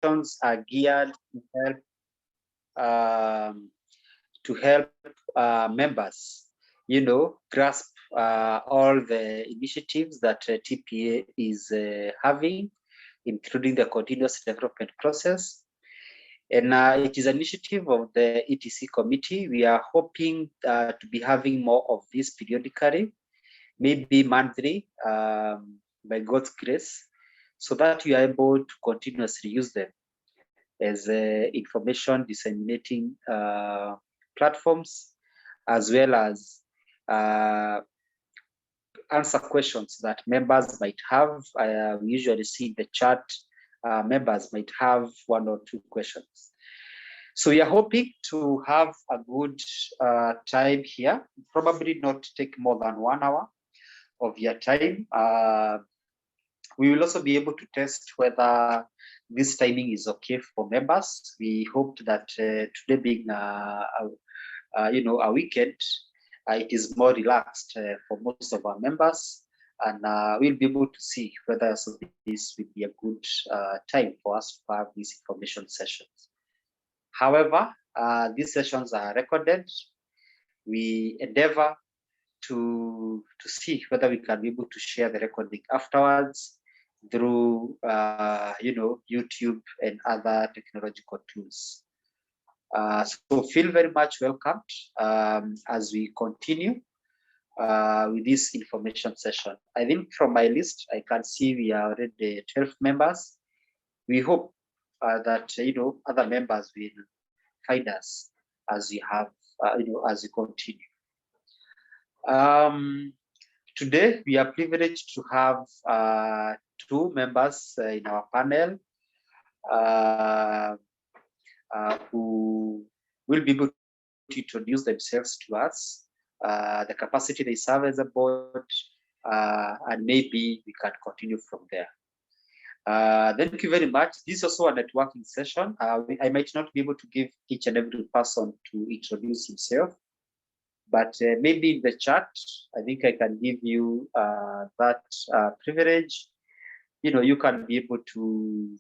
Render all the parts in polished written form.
sessions are geared to help members, grasp all the initiatives that TPA is having, including the continuous development process. And it is an initiative of the ETC committee. We are hoping to be having more of this periodically, maybe monthly, by God's grace, so that we are able to continuously use them as information disseminating platforms, as well as answer questions that members might have. We usually see in the chat, members might have 1 or 2 questions. So we are hoping to have a good time here, probably not take more than 1 hour of your time. We will also be able to test whether this timing is okay for members. We hope that today being a weekend, it is more relaxed for most of our members, and we'll be able to see whether this will be a good time for us to have these information sessions. However, these sessions are recorded. We endeavor to see whether we can be able to share the recording afterwards through YouTube and other technological tools. So feel very much welcomed as we continue with this information session. I think from my list, I can see we are already 12 members. We hope that other members will find us as we have as we continue. Today we are privileged to have 2 members in our panel who will be able to introduce themselves to us, the capacity they serve as a board, and maybe we can continue from there. Thank you very much. This is also a networking session. I might not be able to give each and every person to introduce himself, but maybe in the chat, I think I can give you that privilege. You can be able to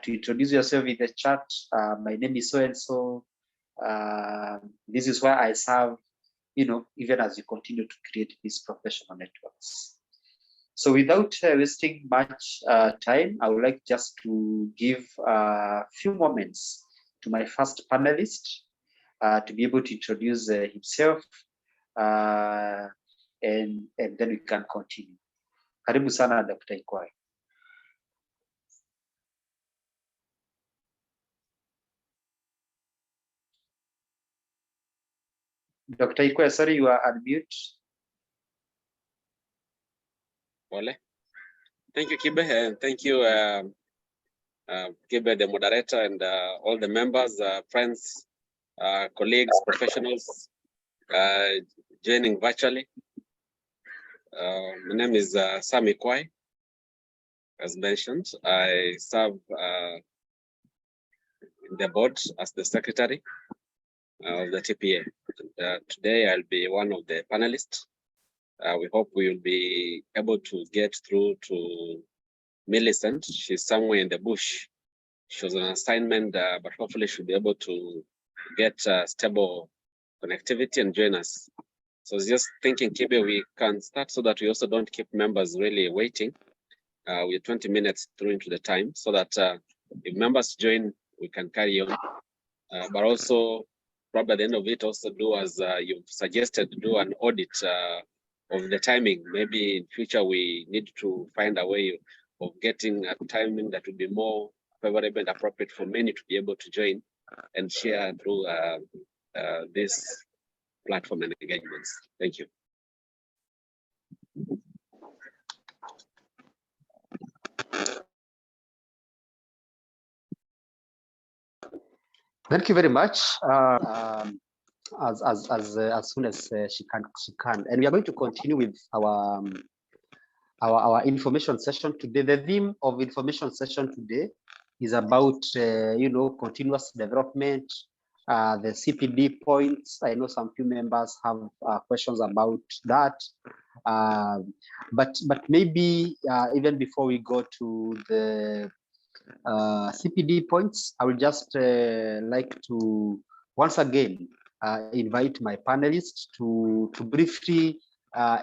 introduce yourself in the chat. My name is so-and-so. This is where I serve, even as we continue to create these professional networks. So without wasting much time, I would like just to give a few moments to my first panelist to be able to introduce himself, and then we can continue. Karibu sana, Dr. Ikwaye. Dr. Ikwaye, sorry, you are on mute. Ole. Thank you, Kibe, and thank you, Kibe, the moderator, and all the members, friends, colleagues, professionals joining virtually. My name is Sam Ikwaye. As mentioned, I serve in the board as the secretary of the TPA. Today, I'll be one of the panelists. We hope we will be able to get through to Millicent. She's somewhere in the bush. She was on assignment, but hopefully she'll be able to get stable connectivity and join us. So just thinking, Kibe, we can start so that we also don't keep members really waiting. We're 20 minutes through into the time, so that if members join, we can carry on. But also, probably at the end of it, also do as you've suggested, do an audit of the timing. Maybe in future we need to find a way of getting a timing that would be more favorable and appropriate for many to be able to join and share through this platform and engagements. Thank you. Thank you very much. As soon as she can, and we are going to continue with our information session today. The theme of information session today is about continuous development, the CPD points. I know some few members have questions about that, but maybe even before we go to the CPD points, I would just like to once again invite my panelists to briefly,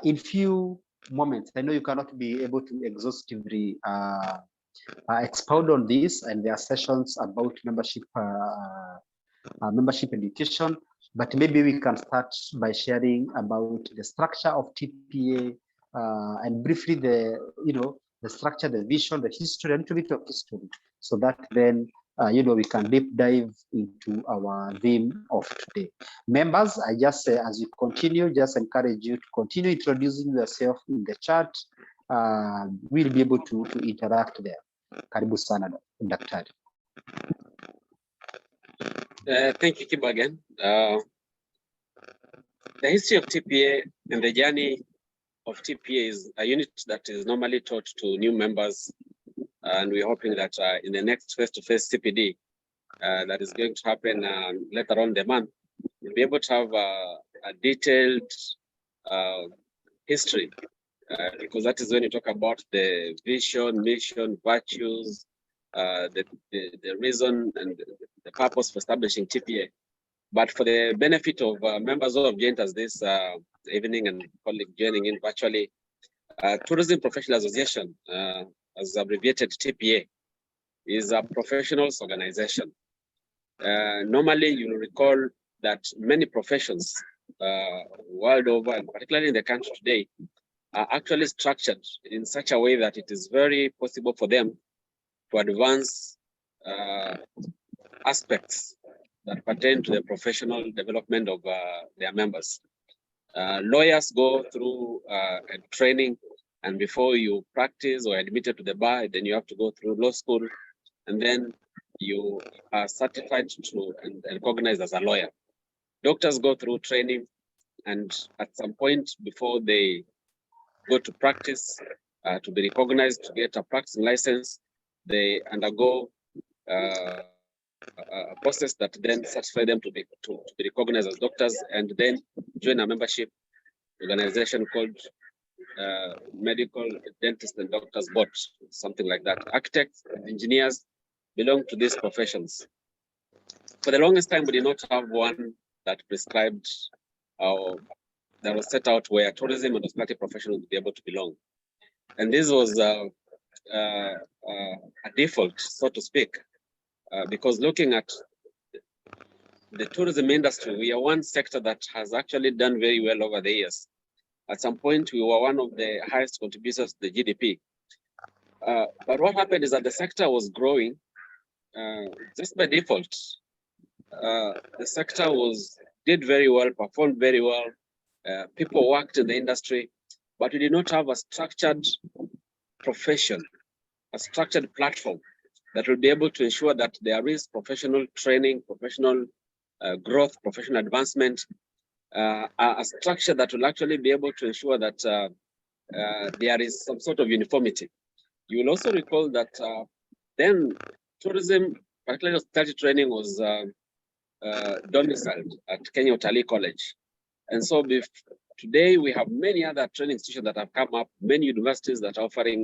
in few moments, I know you cannot be able to exhaustively expound on this and their sessions about membership education, but maybe we can start by sharing about the structure of TPA and briefly the structure, the vision, the history, a little bit of history, so that then we can deep dive into our theme of today. Members, I just as you continue, just encourage you to continue introducing yourself in the chat. We'll be able to interact there. Karibu sana, Daktari. Thank you, Kibe, again. The history of TPA and the journey of TPA is a unit that is normally taught to new members, and we're hoping that in the next face-to-face CPD that is going to happen later on the month, we'll be able to have a detailed history, because that is when you talk about the vision, mission, virtues, the reason and the purpose for establishing TPA. But for the benefit of members who have joined us this evening and colleagues joining in virtually, Tourism Professional Association, as abbreviated TPA, is a professionals organization. Normally, you'll recall that many professions world over, and particularly in the country today, are actually structured in such a way that it is very possible for them to advance aspects that pertain to the professional development of their members. Lawyers go through a training, and before you practice or admitted to the bar, then you have to go through law school, and then you are certified to and recognized as a lawyer. Doctors go through training, and at some point before they go to practice, to be recognized, to get a practicing license, they undergo a process that then certify them to be recognized as doctors, and then join a membership organization called Medical Dentist and Doctors Board, something like that. Architects and engineers belong to these professions. For the longest time, we did not have one that prescribed or that was set out where tourism and hospitality professionals would be able to belong. And this was a default, so to speak, because looking at the tourism industry, we are one sector that has actually done very well over the years. At some point, we were one of the highest contributors to the GDP. But what happened is that the sector was growing just by default. The sector did very well, performed very well. People worked in the industry, but we did not have a structured profession, a structured platform that will be able to ensure that there is professional training, professional growth, professional advancement, a structure that will actually be able to ensure that there is some sort of uniformity. You will also recall that then tourism, particularly hospitality training, was domiciled at Kenya Utalii College. And so today we have many other training institutions that have come up, many universities that are offering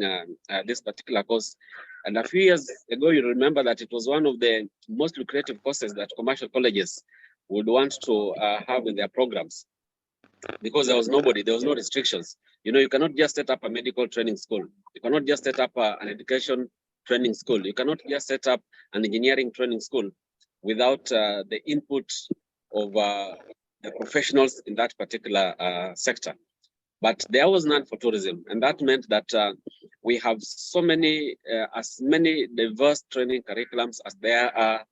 this particular course. And a few years ago, you remember that it was one of the most lucrative courses that commercial colleges would want to have in their programs, because there was no restrictions. You know, you cannot just set up a medical training school. You cannot just set up an education training school. You cannot just set up an engineering training school without the input of the professionals in that particular sector. But there was none for tourism, and that meant that we have so many, as many diverse training curriculums as there are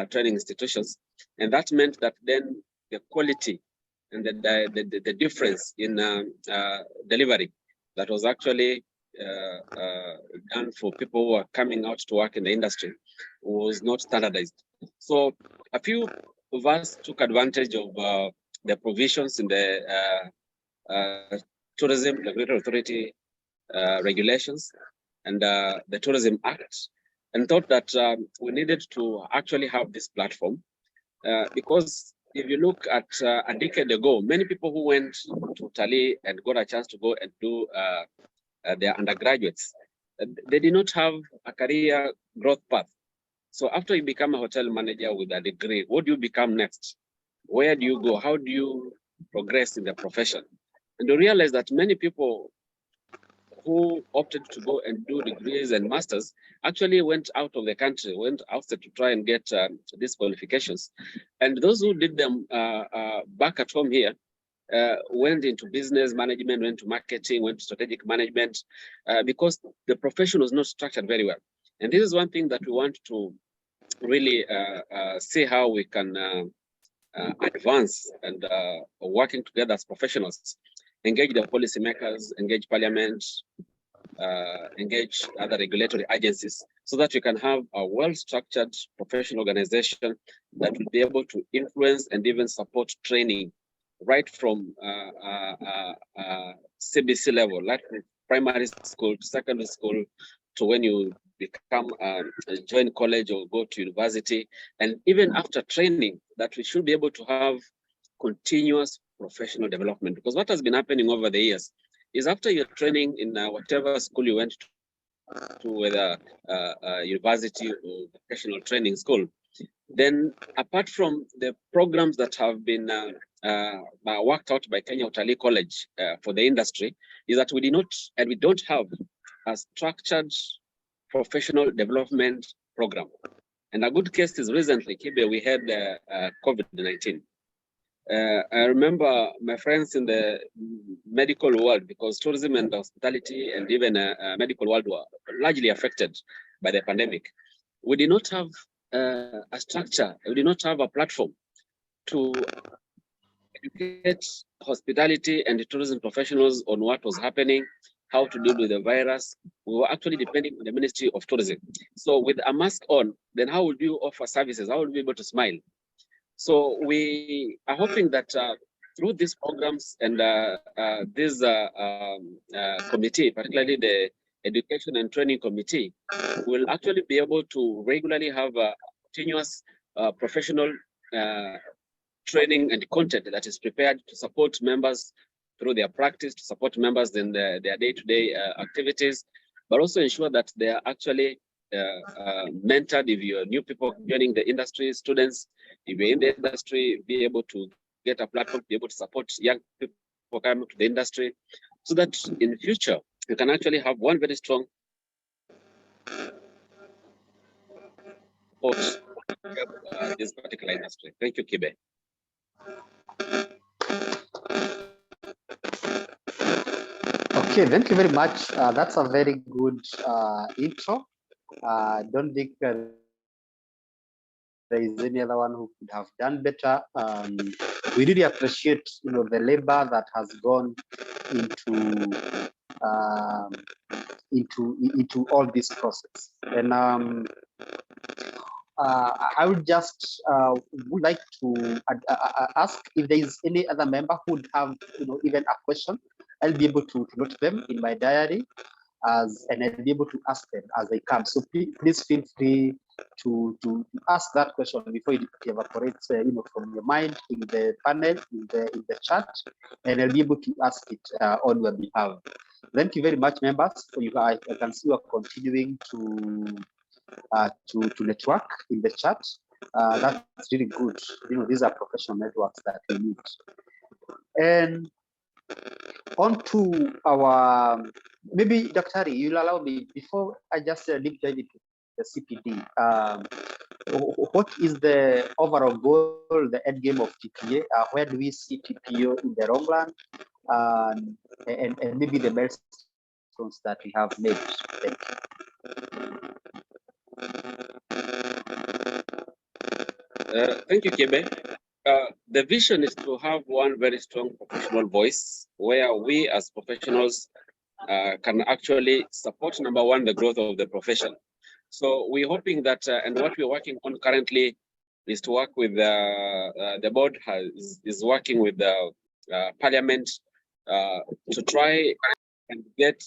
training institutions, and that meant that then the quality and the difference in delivery that was actually done for people who are coming out to work in the industry was not standardized. So a few of us took advantage of the provisions in the Tourism Regulatory Authority regulations and the Tourism Act, and thought that we needed to actually have this platform because if you look at a decade ago, many people who went to Utalii and got a chance to go and do their undergraduates, they did not have a career growth path. So after you become a hotel manager with a degree, what do you become next? Where do you go? How do you progress in the profession? And you realize that many people who opted to go and do degrees and masters actually went out of the country, went outside to try and get these qualifications. And those who did them back at home here went into business management, went to marketing, went to strategic management, because the profession was not structured very well. And this is one thing that we want to really see how we can advance and working together as professionals, engage the policymakers, engage parliament, engage other regulatory agencies, so that we can have a well-structured professional organization that will be able to influence and even support training right from CBC level, like from primary school to secondary school to when you become join college or go to university, and even after training, that we should be able to have continuous professional development. Because what has been happening over the years is after your training in whatever school you went to, whether university or vocational training school, then apart from the programs that have been worked out by Kenya Utalii College for the industry, is that we don't have a structured professional development program. And a good case is recently, Kibe, we had COVID-19. I remember my friends in the medical world, because tourism and hospitality and even medical world were largely affected by the pandemic. We did not have a structure, we did not have a platform to educate hospitality and tourism professionals on what was happening, how to deal with the virus. We were actually depending on the Ministry of Tourism. So with a mask on, then how would you offer services? How would you be able to smile? So we are hoping that through these programs and this committee, particularly the Education and Training Committee, will actually be able to regularly have a continuous professional training and content that is prepared to support members through their practice, to support members in their day-to-day activities, but also ensure that they are actually mentored. If you're new people joining the industry, students, if you're in the industry, be able to get a platform to be able to support young people coming to the industry, so that in the future, you can actually have one very strong support this particular industry. Thank you, Kibe. Okay, thank you very much. That's a very good intro. Don't think there is any other one who could have done better. We really appreciate, the labor that has gone into all this process. And I would just would like to ask if there is any other member who would have, even a question. I'll be able to note them in my diary and I'll be able to ask them as they come. So please feel free to ask that question before it evaporates, from your mind in the panel, in the chat, and I'll be able to ask it on your behalf. Thank you very much, members. I can see you are continuing to network in the chat. That's really good. These are professional networks that we need. And on to our, maybe Dr. you'll allow me, before I just deep dive into the CPD, what is the overall goal, the end game of TPA? Where do we see TPO in the long run? And maybe the milestones that we have made. Thank you. Thank you, Kibe. The vision is to have one very strong professional voice, where we as professionals can actually support, number one, the growth of the profession. So we're hoping that, and what we're working on currently is to work with the board is working with the parliament to try and get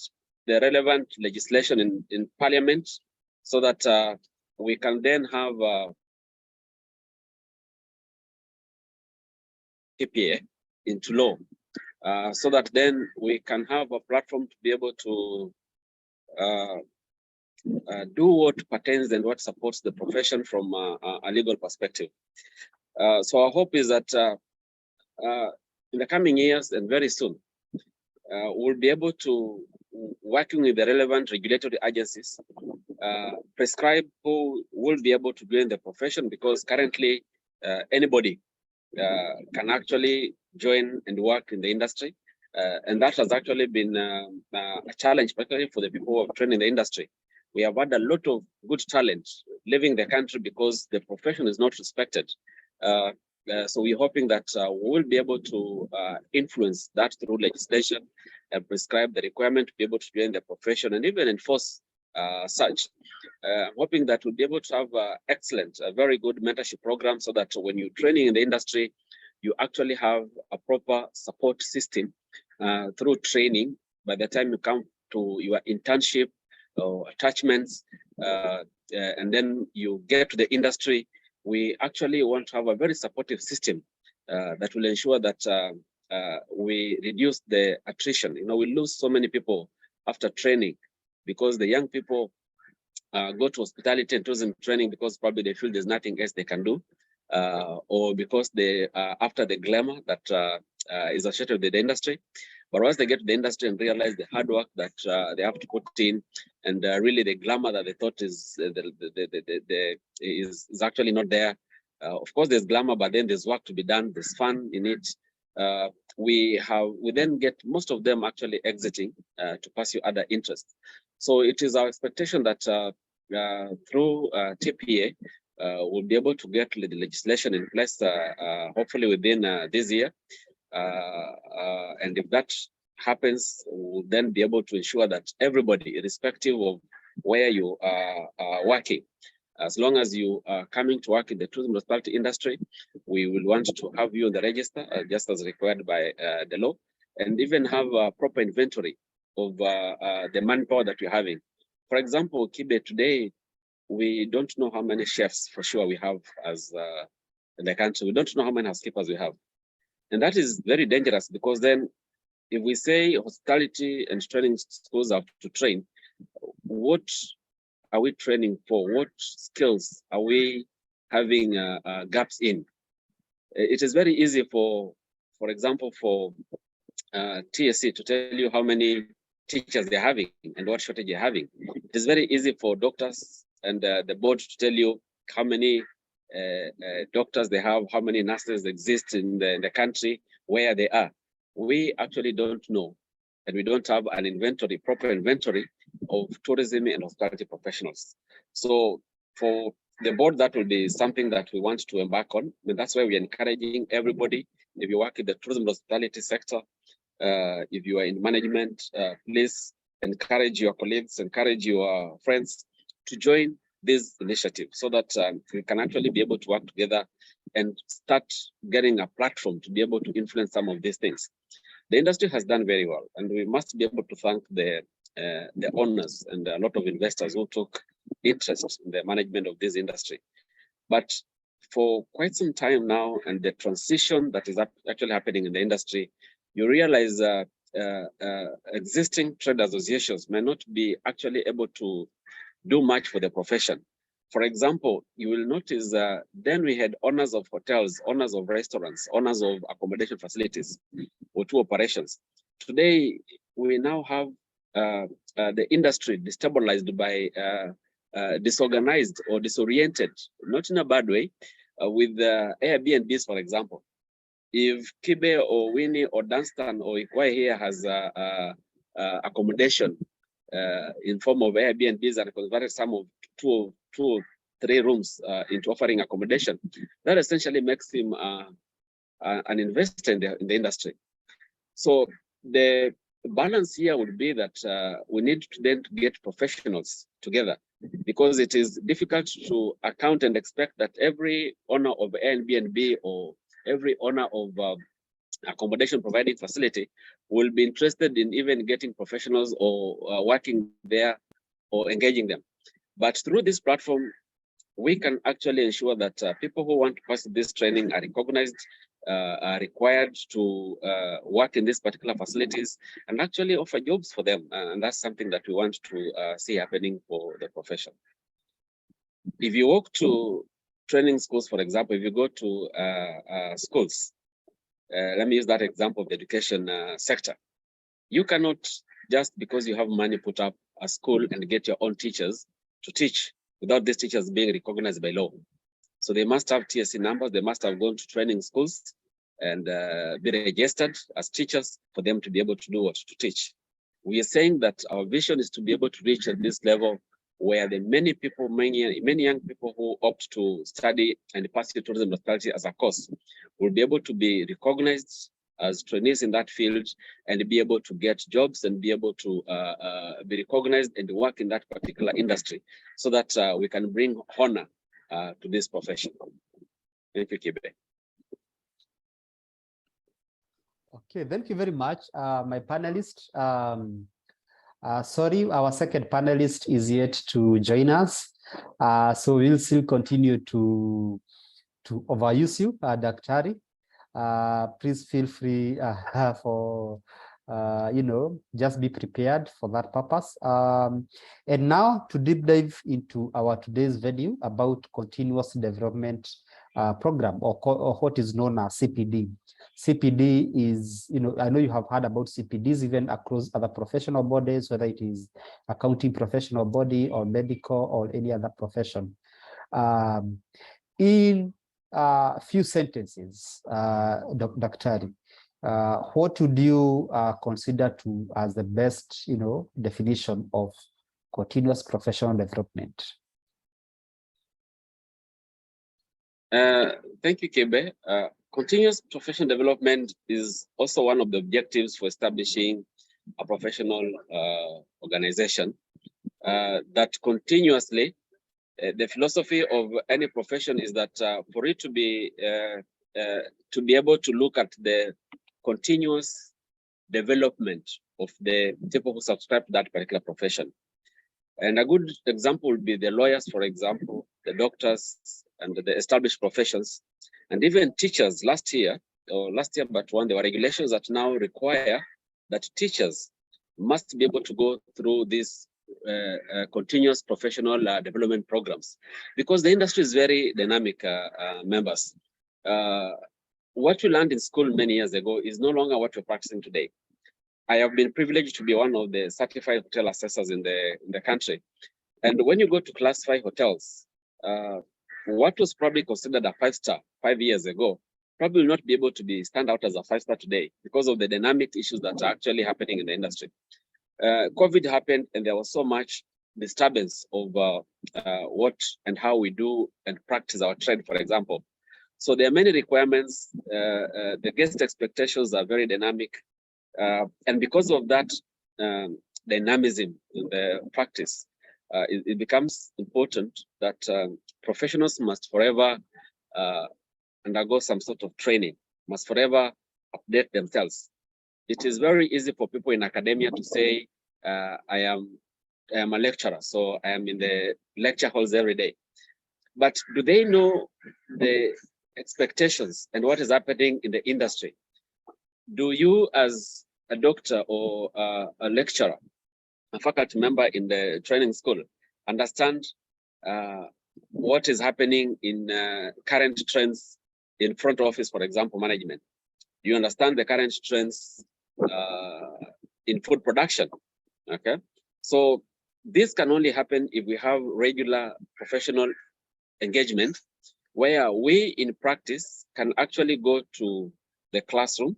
the relevant legislation in parliament, so that we can then have TPA into law, so that then we can have a platform to be able to do what pertains and what supports the profession from a legal perspective. So our hope is that in the coming years and very soon, we'll be able to, working with the relevant regulatory agencies, prescribe who will be able to join the profession, because currently anybody can actually join and work in the industry. And that has actually been a challenge, particularly for the people who have trained in the industry. We have had a lot of good talent leaving the country because the profession is not respected. So we're hoping that we'll be able to influence that through legislation and prescribe the requirement to be able to join the profession and even enforce such. Hoping that we'll be able to have excellent, very good mentorship program, so that when you're training in the industry, you actually have a proper support system through training. By the time you come to your internship or attachments, and then you get to the industry, we actually want to have a very supportive system that will ensure that we reduce the attrition. You know, we lose so many people after training because the young people go to hospitality and tourism training because probably they feel there's nothing else they can do, or because they after the glamour that is associated with the industry. But once they get to the industry and realize the hard work that they have to put in, and really the glamour that they thought is is actually not there. Of course, there's glamour, but then there's work to be done. There's fun in it. We then get most of them actually exiting to pursue other interests. So it is our expectation that through TPA, we'll be able to get the legislation in place, hopefully within this year. And if that happens, we'll then be able to ensure that everybody, irrespective of where you are working, as long as you are coming to work in the tourism hospitality industry, we will want to have you on the register, just as required by the law, and even have a proper inventory of the manpower that you're having. For example, Kibe, today, we don't know how many chefs for sure we have as in the country. We don't know how many housekeepers we have. And that is very dangerous, because then if we say hospitality and training schools have to train, what are we training for? What skills are we having gaps in? It is very easy for example, for TSC to tell you how many teachers they're having and what shortage they're having. It is very easy for doctors and the board to tell you how many doctors they have, how many nurses exist in the country, where they are. We actually don't know, and we don't have an inventory, proper inventory of tourism and hospitality professionals. So for the board, that will be something that we want to embark on. And that's why we're encouraging everybody, if you work in the tourism hospitality sector, if you are in management, please encourage your colleagues, encourage your friends to join this initiative, so that we can actually be able to work together and start getting a platform to be able to influence some of these things. The industry has done very well, and we must be able to thank the owners and a lot of investors who took interest in the management of this industry. But for quite some time now, and the transition that is actually happening in the industry, you realize existing trade associations may not be actually able to do much for the profession. For example, you will notice then we had owners of hotels, owners of restaurants, owners of accommodation facilities, or two operations. Today, we now have the industry destabilized by disorganized or disoriented, not in a bad way, with Airbnbs, for example. If Kibe or Winnie or Dunstan or Ikwaye here has accommodation in form of Airbnbs and converted some of two or three rooms into offering accommodation, that essentially makes him an investor in the industry. So the balance here would be that we need to then get professionals together, because it is difficult to account and expect that every owner of Airbnb or every owner of accommodation providing facility will be interested in even getting professionals or working there or engaging them. But through this platform, we can actually ensure that people who want to pass this training are recognized, are required to work in these particular facilities and actually offer jobs for them. And that's something that we want to see happening for the profession. If you walk to training schools, for example, if you go to schools, let me use that example of the education sector. You cannot, just because you have money, put up a school and get your own teachers to teach without these teachers being recognized by law. So they must have TSC numbers, they must have gone to training schools and be registered as teachers for them to be able to do what to teach. We are saying that our vision is to be able to reach at this level where the many people, many young people who opt to study and pursue tourism hospitality as a course will be able to be recognized as trainees in that field and be able to get jobs and be able to be recognized and work in that particular industry so that we can bring honor to this profession. Thank you, Kibe. Okay, thank you very much, my panelist. Sorry, our second panelist is yet to join us. So we'll still continue to overuse you, Daktari. Please feel free for, just be prepared for that purpose. And now to deep dive into our today's video about continuous development program, or what is known as CPD. CPD is, I know you have heard about CPDs even across other professional bodies, whether it is accounting professional body or medical or any other profession. In a few sentences, Daktari, what would you consider to as the best, definition of continuous professional development? Thank you, Kibe. Continuous professional development is also one of the objectives for establishing a professional organization that continuously, the philosophy of any profession is that for it to be able to look at the continuous development of the people who subscribe to that particular profession. And a good example would be the lawyers, for example, the doctors, and the established professions, and even teachers. Last year but one, there were regulations that now require that teachers must be able to go through these continuous professional development programs, because the industry is very dynamic, members. What you learned in school many years ago is no longer what you're practicing today. I have been privileged to be one of the certified hotel assessors in the country. And when you go to classify hotels, what was probably considered a 5-star 5 years ago probably will not be able to stand out as a 5-star today because of the dynamic issues that are actually happening in the industry. COVID happened and there was so much disturbance of what and how we do and practice our trade, for example. So there are many requirements. The guest expectations are very dynamic. And because of that dynamism in the practice, it becomes important that professionals must forever undergo some sort of training, must forever update themselves. It is very easy for people in academia to say, I am a lecturer, so I am in the lecture halls every day. But do they know the expectations and what is happening in the industry? Do you, as a doctor or a lecturer, a faculty member in the training school, understand what is happening in current trends in front office, for example, management? Do you understand the current trends in food production? Okay, so this can only happen if we have regular professional engagement, where we in practice can actually go to the classroom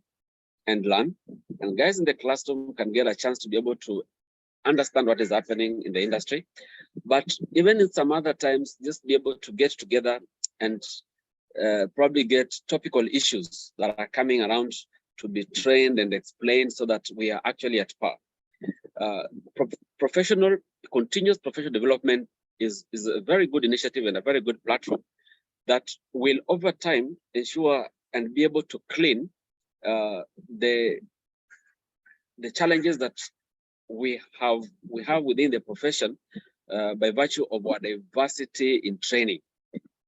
and learn, and guys in the classroom can get a chance to be able to understand what is happening in the industry. But even in some other times, just be able to get together and probably get topical issues that are coming around to be trained and explained so that we are actually at par. Continuous professional development is a very good initiative and a very good platform that will over time ensure and be able to clean the challenges that we have within the profession by virtue of our diversity in training.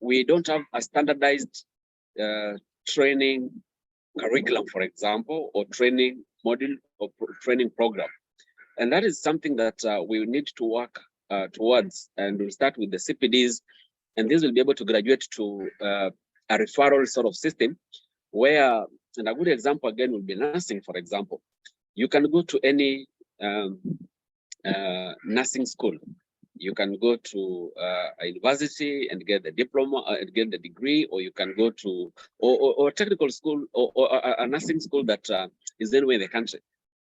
We don't have a standardized training curriculum, for example, or training module or training program. And that is something that we need to work towards. And we'll start with the CPDs, and these will be able to graduate to a referral sort of system where, and a good example again will be nursing, for example. You can go to any nursing school. You can go to a university and get the diploma and get the degree, or you can go to or technical school or a nursing school that is anywhere in the country.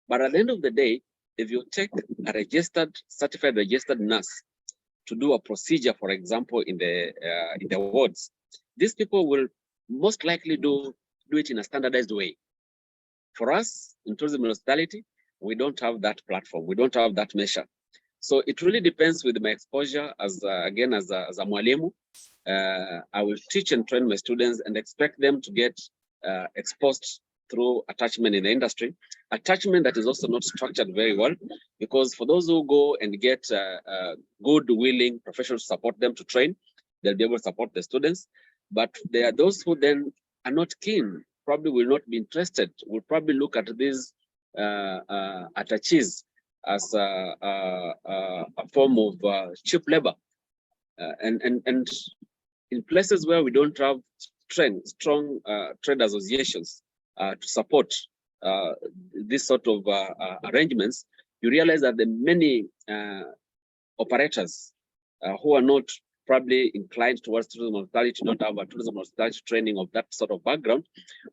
But at the end of the day, if you take a certified registered nurse to do a procedure, for example, in the wards, these people will most likely do it in a standardized way. For us in tourism and hospitality, we don't have that platform. We don't have that measure. So it really depends with my exposure as a mwalimu. I will teach and train my students and expect them to get exposed through attachment in the industry. Attachment that is also not structured very well, because for those who go and get good, willing professionals to support them to train, they'll be able to support the students. But there are those who then are not keen, probably will not be interested, will probably look at these attaches as a form of cheap labor. And in places where we don't have strong trade associations to support this sort of arrangements, you realize that the many operators who are not probably inclined towards tourism and hospitality, not have a tourism and hospitality training of that sort of background,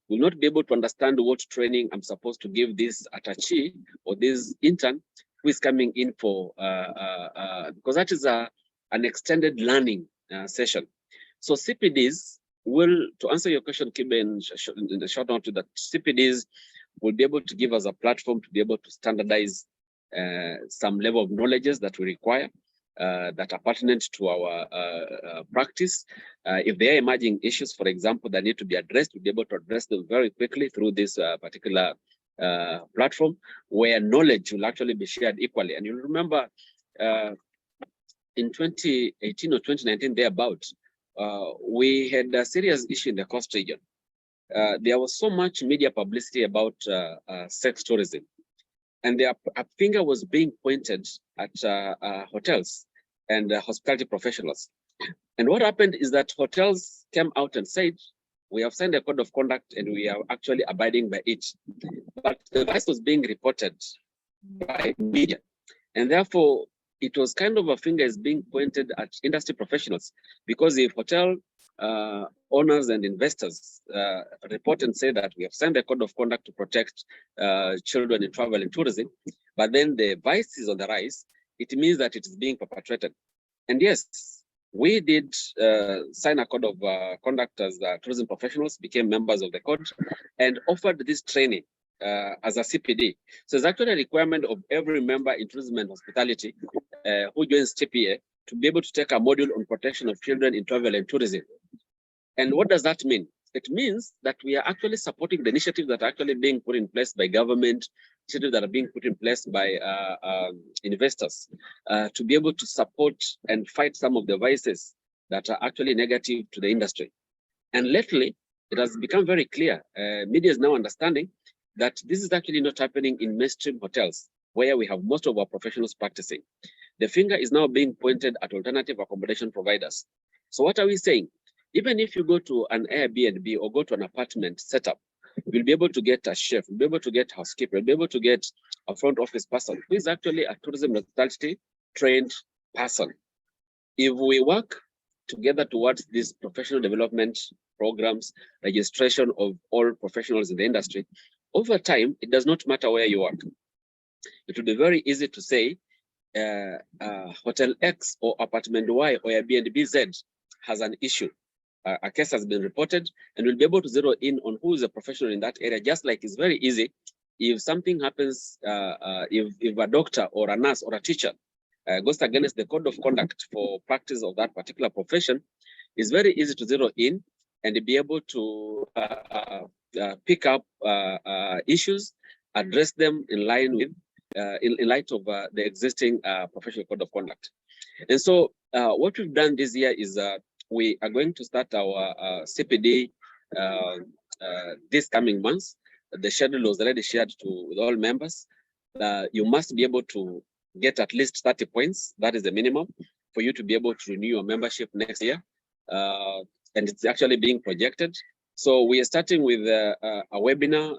will not be able to understand what training I'm supposed to give this attaché or this intern who is coming in for, because that is an extended learning session. So CPDs will, to answer your question, Kibe, in the short note, that CPDs will be able to give us a platform to be able to standardize some level of knowledges that we require, that are pertinent to our practice. If there are emerging issues, for example, that need to be addressed, we'll be able to address them very quickly through this particular platform, where knowledge will actually be shared equally. And you'll remember in 2018 or 2019, thereabout, we had a serious issue in the coast region. There was so much media publicity about sex tourism, and a finger was being pointed at hotels and hospitality professionals. And what happened is that hotels came out and said, we have signed a code of conduct and we are actually abiding by it. But the vice was being reported by media. And therefore, it was kind of a finger is being pointed at industry professionals, because if hotel owners and investors report and say that we have signed a code of conduct to protect children in travel and tourism, but then the vice is on the rise, it means that it is being perpetrated. And yes, we did sign a code of conduct as tourism professionals, became members of the code, and offered this training as a CPD. So it's actually a requirement of every member in tourism and hospitality who joins TPA to be able to take a module on protection of children in travel and tourism. And what does that mean? It means that we are actually supporting the initiatives that are actually being put in place by government, initiatives that are being put in place by investors to be able to support and fight some of the vices that are actually negative to the industry. And lately, it has become very clear, media is now understanding that this is actually not happening in mainstream hotels, where we have most of our professionals practicing. The finger is now being pointed at alternative accommodation providers. So what are we saying? Even if you go to an Airbnb or go to an apartment setup, you'll be able to get a chef, you'll be able to get a housekeeper, you'll be able to get a front office person who is actually a tourism and hospitality trained person. If we work together towards these professional development programs, registration of all professionals in the industry, over time, it does not matter where you work. It will be very easy to say Hotel X or Apartment Y or Airbnb Z has an issue. A case has been reported, and we'll be able to zero in on who is a professional in that area, just like it's very easy if something happens, if a doctor or a nurse or a teacher goes against the code of conduct for practice of that particular profession, it's very easy to zero in and be able to pick up issues, address them in line with, in light of the existing professional code of conduct. And so what we've done this year is we are going to start our CPD this coming months. The schedule was already shared with all members. You must be able to get at least 30 points. That is the minimum for you to be able to renew your membership next year. And it's actually being projected. So we are starting with a webinar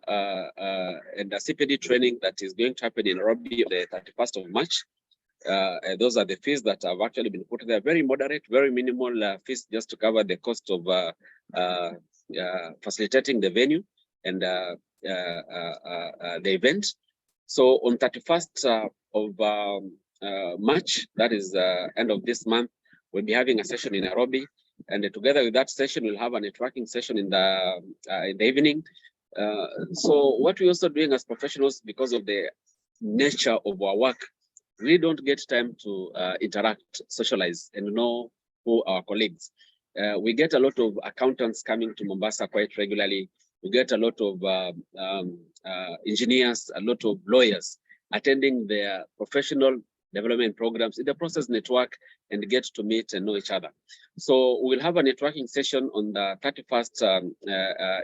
and a CPD training that is going to happen in Nairobi on the 31st of March. Those are the fees that have actually been put there. Very moderate, very minimal fees just to cover the cost of facilitating the venue and the event. So on 31st of March, that is end of this month, we'll be having a session in Nairobi. And together with that session, we'll have a networking session in the evening. So what we're also doing as professionals, because of the nature of our work, we don't get time to interact, socialize, and know who our colleagues. We get a lot of accountants coming to Mombasa quite regularly. We get a lot of engineers, a lot of lawyers attending their professional development programs in the process network and get to meet and know each other. So we'll have a networking session on the 31st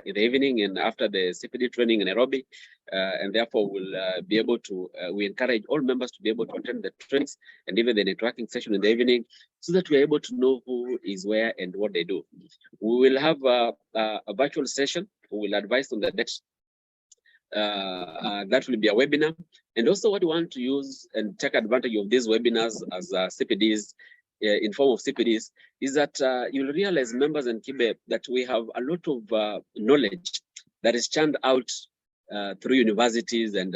in the evening and after the CPD training in Nairobi. And therefore we'll be able to, we encourage all members to be able to attend the trainings and even the networking session in the evening so that we're able to know who is where and what they do. We will have a virtual session. We will advise on the next that will be a webinar. And also what we want to use and take advantage of these webinars as CPDs, in form of CPDs, is that you'll realize, members and Kibe, that we have a lot of knowledge that is churned out through universities and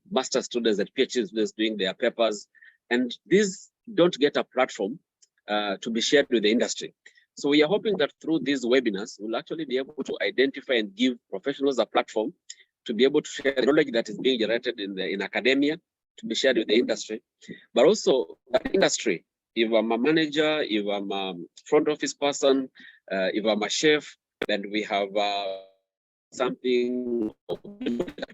master students and PhD students doing their papers. And these don't get a platform to be shared with the industry. So we are hoping that through these webinars, we'll actually be able to identify and give professionals a platform to be able to share the knowledge that is being generated in academia to be shared with the industry, but also the industry. If I'm a manager, if I'm a front office person, if I'm a chef, then we have something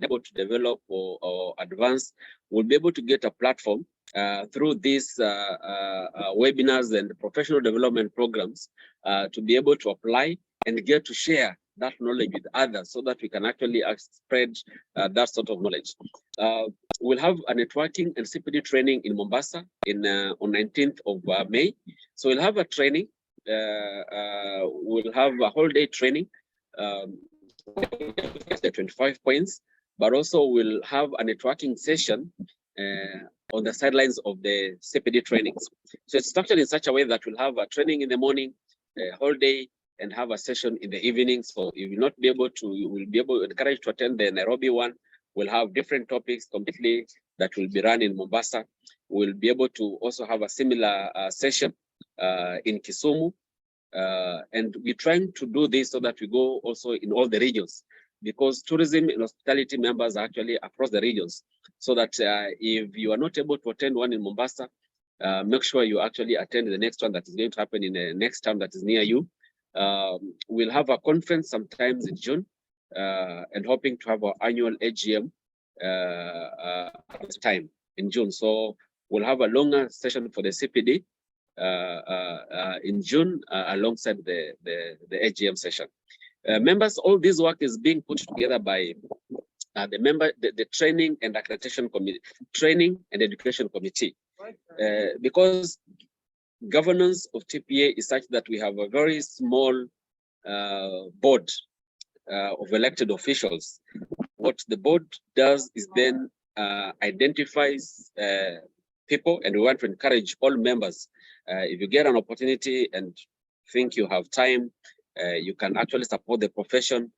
able to develop or advance, we'll be able to get a platform through these webinars and professional development programs to be able to apply and get to share that knowledge with others so that we can actually spread that sort of knowledge. We'll have a networking and CPD training in Mombasa on 19th of May. So we'll have a training. We'll have a whole day training, 25 points, but also we'll have a networking session on the sidelines of the CPD trainings. So it's structured in such a way that we'll have a training in the morning, a whole day, and have a session in the evening. So if you'll not be able to, you will be able to encourage to attend the Nairobi one. We'll have different topics completely that will be run in Mombasa. We'll be able to also have a similar session in Kisumu. And we're trying to do this so that we go also in all the regions, because tourism and hospitality members are actually across the regions. So that if you are not able to attend one in Mombasa, make sure you actually attend the next one that is going to happen in the next time that is near you. We'll have a conference sometimes in June, and hoping to have our annual AGM at this time in June. So we'll have a longer session for the CPD in June alongside the AGM session. Members, all this work is being put together by the training and accreditation committee, training and education committee, because governance of TPA is such that we have a very small board of elected officials. What the board does is then identifies people, and we want to encourage all members. If you get an opportunity and think you have time, you can actually support the profession.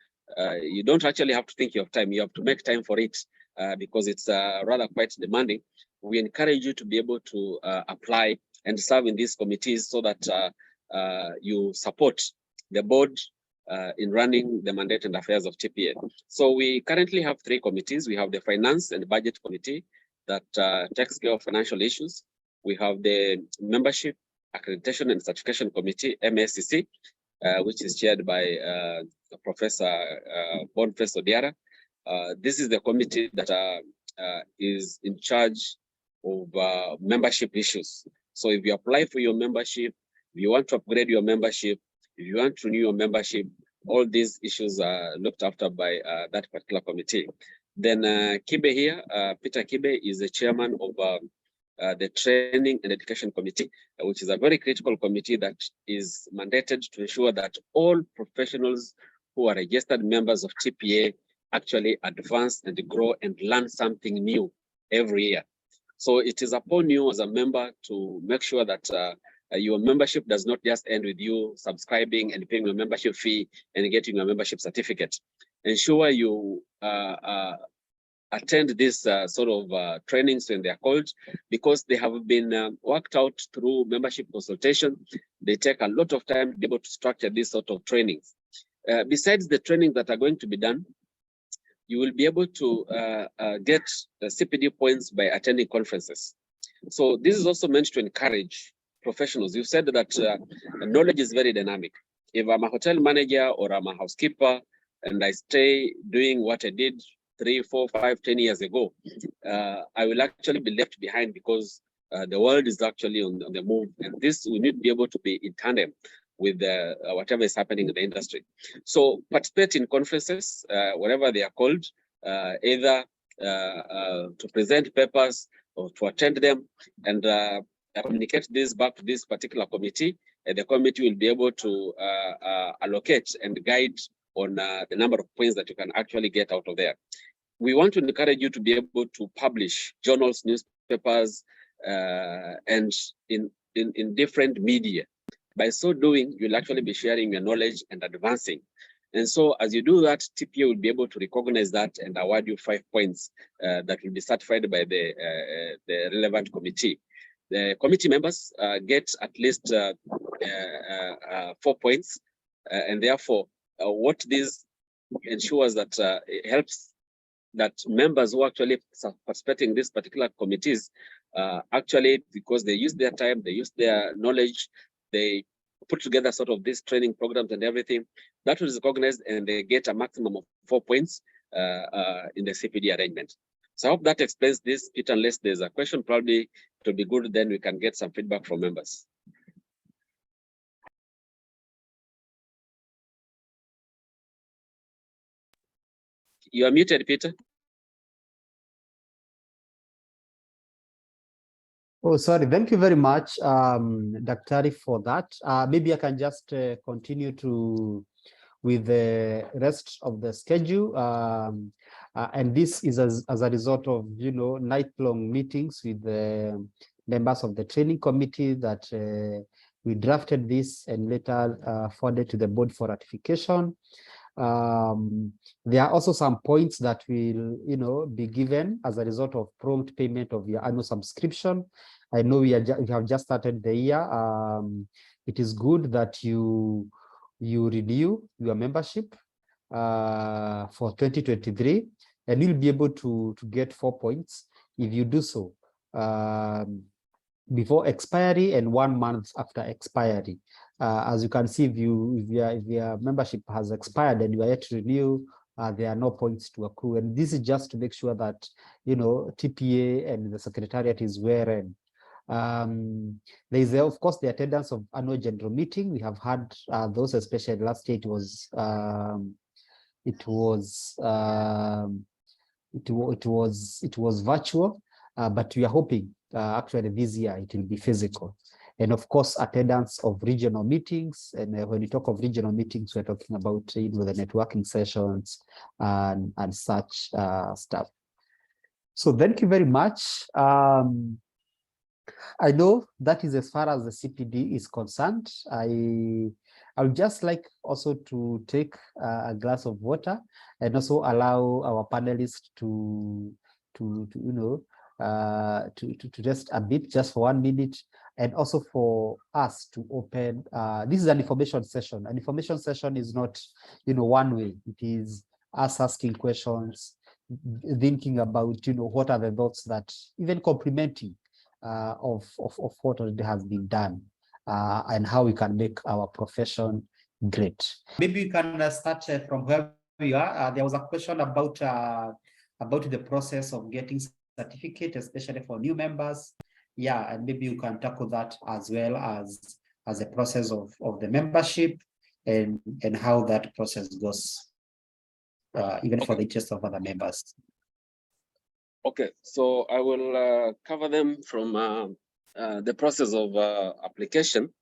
You don't actually have to think you have time, you have to make time for it because it's rather quite demanding. We encourage you to be able to apply and serve in these committees so that you support the board in running the mandate and affairs of TPA. So we currently have 3 committees. We have the Finance and Budget Committee that takes care of financial issues. We have the Membership, Accreditation and Certification Committee, MSCC, which is chaired by Professor Boniface Odiara. This is the committee that is in charge of membership issues. So if you apply for your membership, if you want to upgrade your membership, if you want to renew your membership, all these issues are looked after by that particular committee. Then Kibe here, Peter Kibe is the chairman of the Training and Education Committee, which is a very critical committee that is mandated to ensure that all professionals who are registered members of TPA actually advance and grow and learn something new every year. So it is upon you as a member to make sure that your membership does not just end with you subscribing and paying your membership fee and getting your membership certificate. Ensure you attend these sort of trainings when they are called, because they have been worked out through membership consultation. They take a lot of time to be able to structure these sort of trainings. Besides the trainings that are going to be done, you will be able to get CPD points by attending conferences. So this is also meant to encourage professionals. You said that knowledge is very dynamic. If I'm a hotel manager or I'm a housekeeper and I stay doing what I did 3, 4, 5, 10 years ago, I will actually be left behind, because the world is actually on the move. And this, we need to be able to be in tandem with whatever is happening in the industry. So participate in conferences, whatever they are called, either to present papers or to attend them, and communicate this back to this particular committee. And the committee will be able to allocate and guide on the number of points that you can actually get out of there. We want to encourage you to be able to publish journals, newspapers, and in different media. By so doing, you'll actually be sharing your knowledge and advancing. And so as you do that, TPA will be able to recognize that and award you 5 points that will be certified by the relevant committee. The committee members get at least 4 points, and therefore what this ensures that it helps that members who actually participating in these particular committees actually, because they use their time, they use their knowledge, they put together sort of these training programs and everything, that is recognized, and they get a maximum of 4 points in the CPD arrangement. So I hope that explains this, Peter. Unless there's a question, probably it will be good, then we can get some feedback from members. You are muted, Peter. Oh, sorry. Thank you very much, Daktari, for that. Maybe I can just continue with the rest of the schedule. And this is as a result of, night-long meetings with the members of the training committee that we drafted this and later forwarded to the board for ratification. There are also some points that will, be given as a result of prompt payment of your annual subscription. I know we have just started the year. It is good that you renew your membership for 2023, and you'll be able to get 4 points if you do so before expiry and 1 month after expiry. As you can see, if your membership has expired and you are yet to renew, there are no points to accrue. And this is just to make sure that, TPA and the Secretariat is wearing. There is, of course, the attendance of annual general meeting. We have had those, especially last year. It was virtual, but we are hoping actually this year it will be physical. And of course, attendance of regional meetings. And when we talk of regional meetings, we're talking about the networking sessions and such stuff. So thank you very much. I know that is as far as the CPD is concerned. I would just like also to take a glass of water and also allow our panelists to rest a bit, just for 1 minute, and also for us to open. This is an information session. An information session is not, one way. It is us asking questions, thinking about, what are the thoughts that, even complimenting of what already has been done, and how we can make our profession great. Maybe you can start from where we are. There was a question about the process of getting certificate, especially for new members. Yeah, and maybe you can tackle that as well as a process of the membership, and how that process goes, even for Okay. the interest of other members. Okay, so I will cover them from the process of application.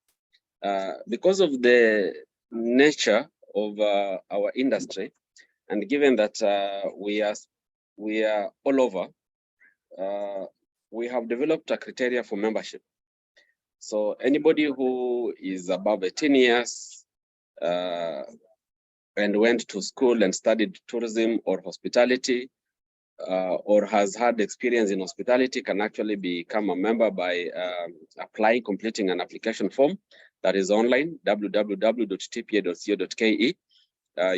Because of the nature of our industry, and given that we are all over, we have developed a criteria for membership. So anybody who is above 18 years and went to school and studied tourism or hospitality, or has had experience in hospitality can actually become a member by applying, completing an application form that is online, www.tpa.co.ke.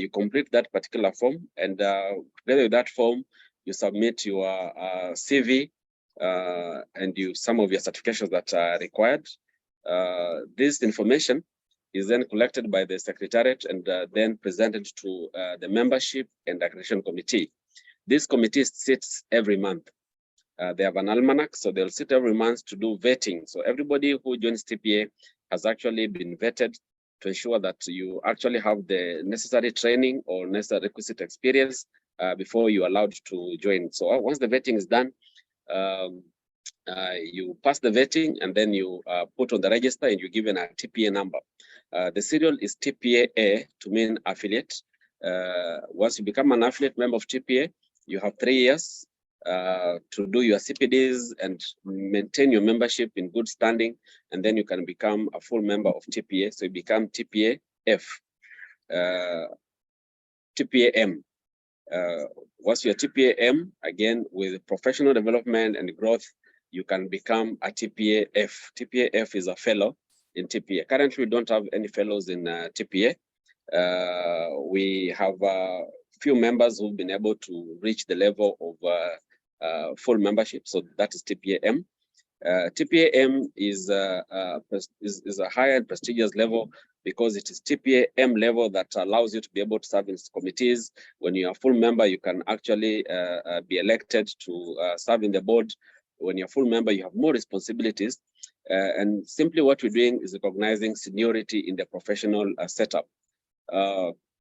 You complete that particular form, and together with that form, you submit your CV and some of your certifications that are required. This information is then collected by the Secretariat and then presented to the membership and accreditation committee. This committee sits every month. They have an almanac, so they'll sit every month to do vetting. So everybody who joins TPA has actually been vetted to ensure that you actually have the necessary training or necessary requisite experience before you're allowed to join. So once the vetting is done, you pass the vetting and then you put on the register and you're given a TPA number. The serial is TPA to mean affiliate. Once you become an affiliate member of TPA, you have 3 years to do your CPDs and maintain your membership in good standing, and then you can become a full member of TPA. So you become TPA-F, TPA-M. Once you're TPA-M, again, with professional development and growth, you can become a TPA-F. TPA-F is a fellow in TPA. Currently, we don't have any fellows in TPA. We have a few members who've been able to reach the level of full membership, so that is TPA-M. TPA-M is a higher and prestigious level because it is TPA-M level that allows you to be able to serve in committees. When you're a full member, you can actually be elected to serve in the board. When you're a full member, you have more responsibilities. And simply what we're doing is recognizing seniority in the professional setup.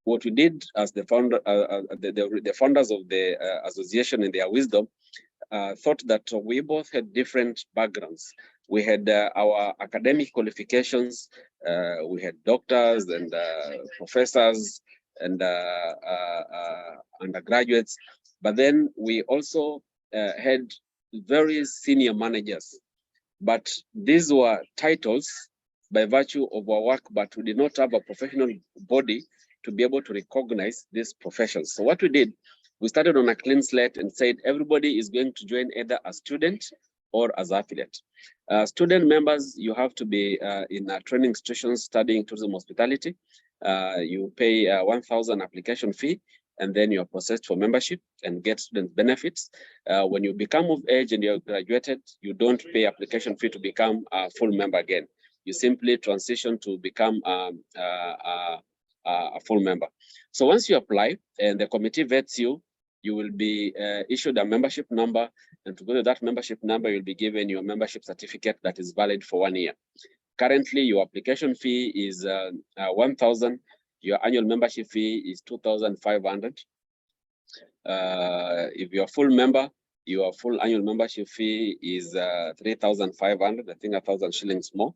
What we did as the founders of the association in their wisdom thought that we both had different backgrounds. We had our academic qualifications, we had doctors and professors and undergraduates, but then we also had very senior managers. But these were titles by virtue of our work, but we did not have a professional body to be able to recognize these professions. So what we did, we started on a clean slate and said everybody is going to join either as student or as affiliate. Student members, you have to be in a training institution studying tourism hospitality. You pay 1,000 application fee, and then you're processed for membership and get student benefits. When you become of age and you're graduated, you don't pay application fee to become a full member again. You simply transition to become a full member. So once you apply and the committee vets you, you will be issued a membership number, and to go to that membership number, you'll be given your membership certificate that is valid for 1 year. Currently, your application fee is 1,000. Your annual membership fee is 2,500. If you're a full member, your full annual membership fee is 3,500. I think 1,000 shillings more.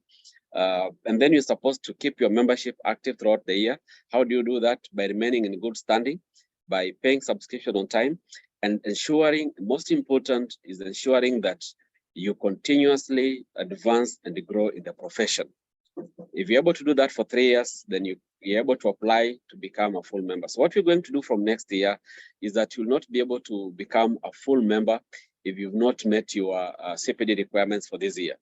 And then you're supposed to keep your membership active throughout the year. How do you do that? By remaining in good standing, by paying subscription on time, and ensuring, most important is ensuring that you continuously advance and grow in the profession. If you're able to do that for 3 years, then you're able to apply to become a full member. So what we're going to do from next year is that you'll not be able to become a full member if you've not met your CPD requirements for this year.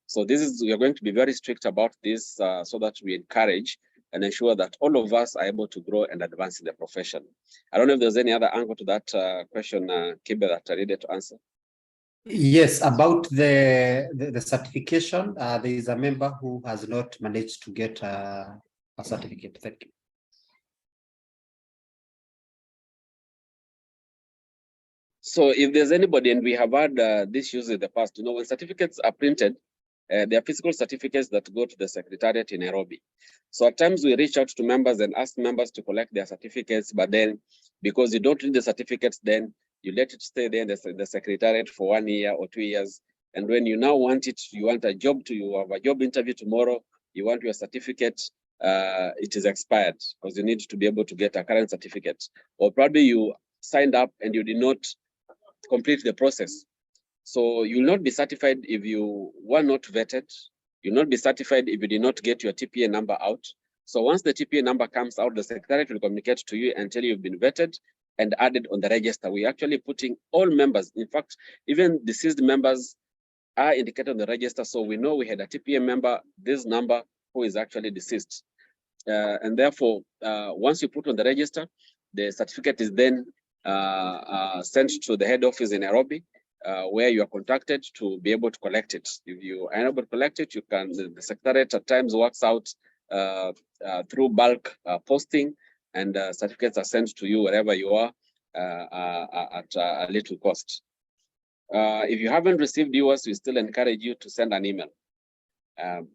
So we are going to be very strict about this so that we encourage and ensure that all of us are able to grow and advance in the profession. I don't know if there's any other angle to that question, Kibe, that I needed to answer. Yes, about the certification, there is a member who has not managed to get a certificate. Thank you. So if there's anybody, and we have had this use in the past, when certificates are printed, They are physical certificates that go to the secretariat in Nairobi. So at times we reach out to members and ask members to collect their certificates, but then because you don't need the certificates, then you let it stay there in the secretariat for 1 year or 2 years. And when you now want it, you want a job you have a job interview tomorrow, you want your certificate, it is expired because you need to be able to get a current certificate. Or probably you signed up and you did not complete the process. So you will not be certified if you were not vetted. You'll not be certified if you did not get your TPA number out. So once the TPA number comes out, the secretariat will communicate to you and tell you you've been vetted and added on the register. We're actually putting all members, in fact, even deceased members are indicated on the register. So we know we had a TPA member, this number, who is actually deceased. And therefore, once you put on the register, the certificate is then sent to the head office in Nairobi, where you are contacted to be able to collect it. If you are unable to collect it, you can, the secretariat at times works out through bulk posting, and certificates are sent to you wherever you are at a little cost. If you haven't received yours, we still encourage you to send an email.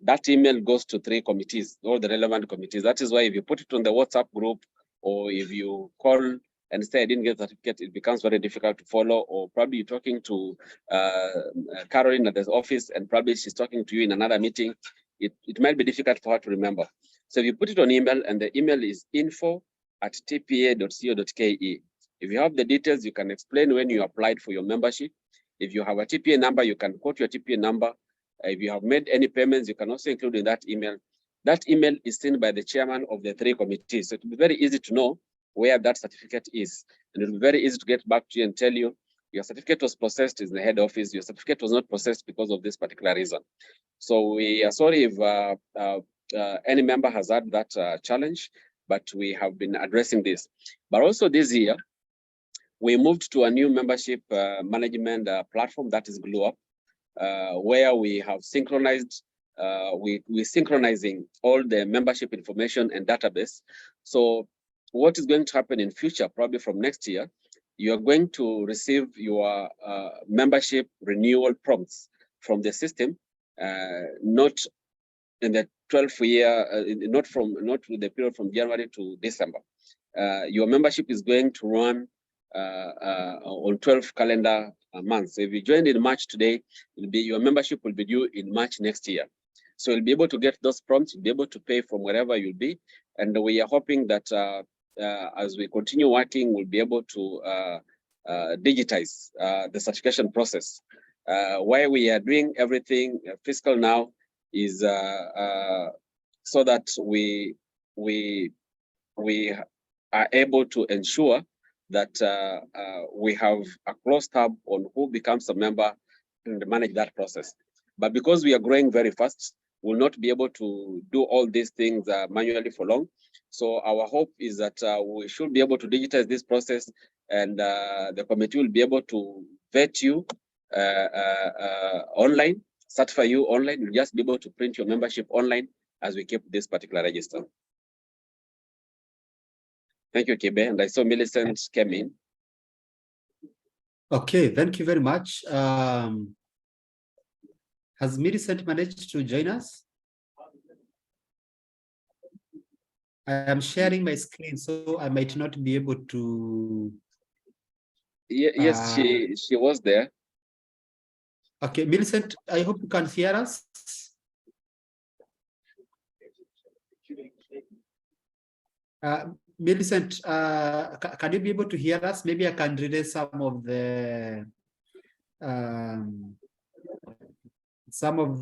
That email goes to 3 committees, all the relevant committees. That is why if you put it on the WhatsApp group, or if you call and say I didn't get the certificate, it becomes very difficult to follow. Or probably you're talking to Caroline at the office, and probably she's talking to you in another meeting. It might be difficult for her to remember. So if you put it on email, and the email is info@tpa.co.ke. If you have the details, you can explain when you applied for your membership. If you have a TPA number, you can quote your TPA number. If you have made any payments, you can also include in that email. That email is seen by the chairman of the 3 committees. So it will be very easy to know where that certificate is. And it will be very easy to get back to you and tell you, your certificate was processed in the head office, your certificate was not processed because of this particular reason. So we are sorry if any member has had that challenge, but we have been addressing this. But also this year, we moved to a new membership management platform, that is GlueUp, where we have synchronized, we're synchronizing all the membership information and database. So what is going to happen in future, probably from next year, you are going to receive your membership renewal prompts from the system, not in the 12th year, not with the period from January to December. Your membership is going to run on 12 calendar months. So if you joined in March today, your membership will be due in March next year. So you'll be able to get those prompts, you'll be able to pay from wherever you'll be. And we are hoping that as we continue working, we'll be able to digitize the certification process. Why we are doing everything fiscal now is so that we are able to ensure that we have a closed tab on who becomes a member and manage that process. But because we are growing very fast, we'll not be able to do all these things manually for long. So our hope is that we should be able to digitize this process, and the committee will be able to vet you online, certify you online. You'll just be able to print your membership online as we keep this particular register. Thank you, Kibe. And I saw Millicent came in. Okay, thank you very much. Has Millicent managed to join us? I am sharing my screen, so I might not be able to. Yes, she was there. Okay, Millicent, I hope you can hear us. Millicent, can you be able to hear us? Maybe I can relay some of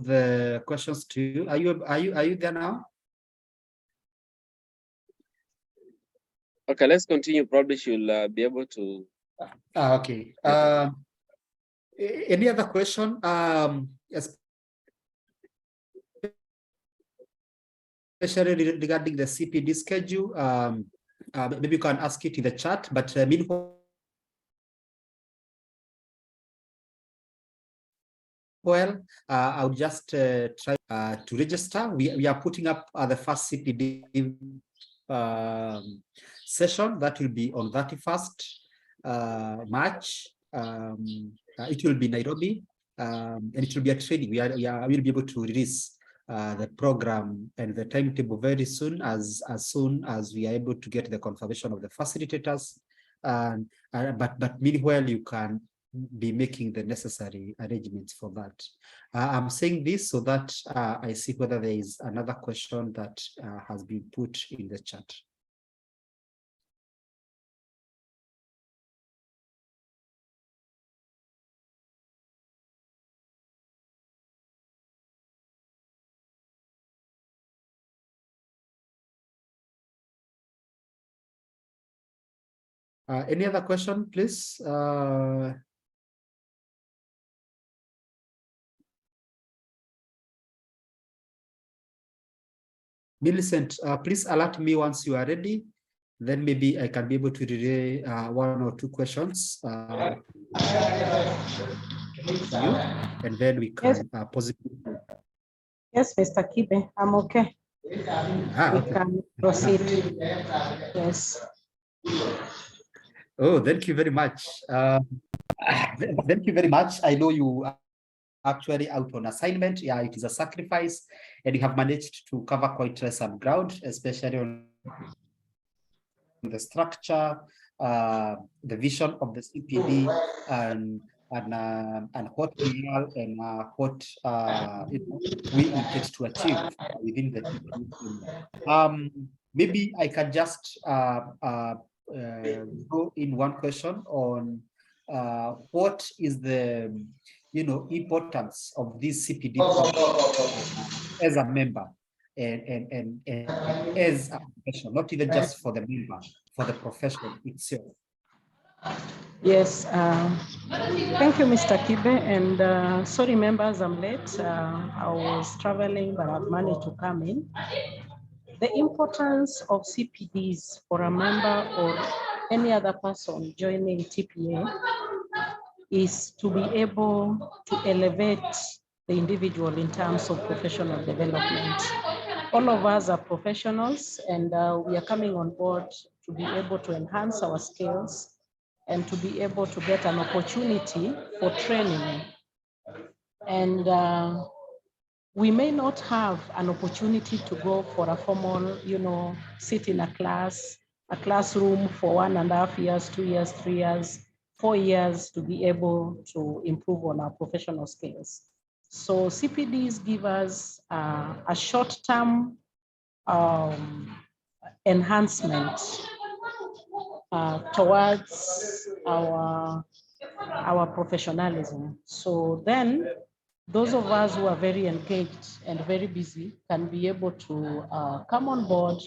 the questions to you. Are you there now? Okay, let's continue. Probably she'll be able to. Okay. Any other question? Especially regarding the CPD schedule, maybe you can ask it in the chat, but meanwhile, I'll just try to register. We are putting up the first CPD session that will be on 31st March. It will be Nairobi. and it will be a training. We will be able to release the program and the timetable very soon, as soon as we are able to get the confirmation of the facilitators. But meanwhile, you can be making the necessary arrangements for that. I'm saying this so that I see whether there is another question that has been put in the chat. Any other question, please? Millicent, please alert me once you are ready. Then maybe I can be able to relay one or two questions to you, and then we can possibly. Yes, Mr. Kibe, I'm okay. We can proceed. Yes. Oh, thank you very much. Thank you very much. I know you are actually out on assignment. Yeah, it is a sacrifice, and you have managed to cover quite some ground, especially on the structure, the vision of the CPD, and what we are and what we intend to achieve within the CPD. Maybe I can just go in one question on what is the importance of this CPD as a member and as a profession, not even just for the member, for the profession itself. Yes, thank you, Mr. Kibe, and sorry, members, I'm late. I was traveling, but I've managed to come in. The importance of CPDs for a member or any other person joining TPA is to be able to elevate the individual in terms of professional development. All of us are professionals, and we are coming on board to be able to enhance our skills and to be able to get an opportunity for training. And we may not have an opportunity to go for a formal, sit in a classroom for 1.5 years, 2 years, 3 years, 4 years to be able to improve on our professional skills. So CPDs give us a short-term enhancement towards our professionalism. So then those of us who are very engaged and very busy can be able to come on board,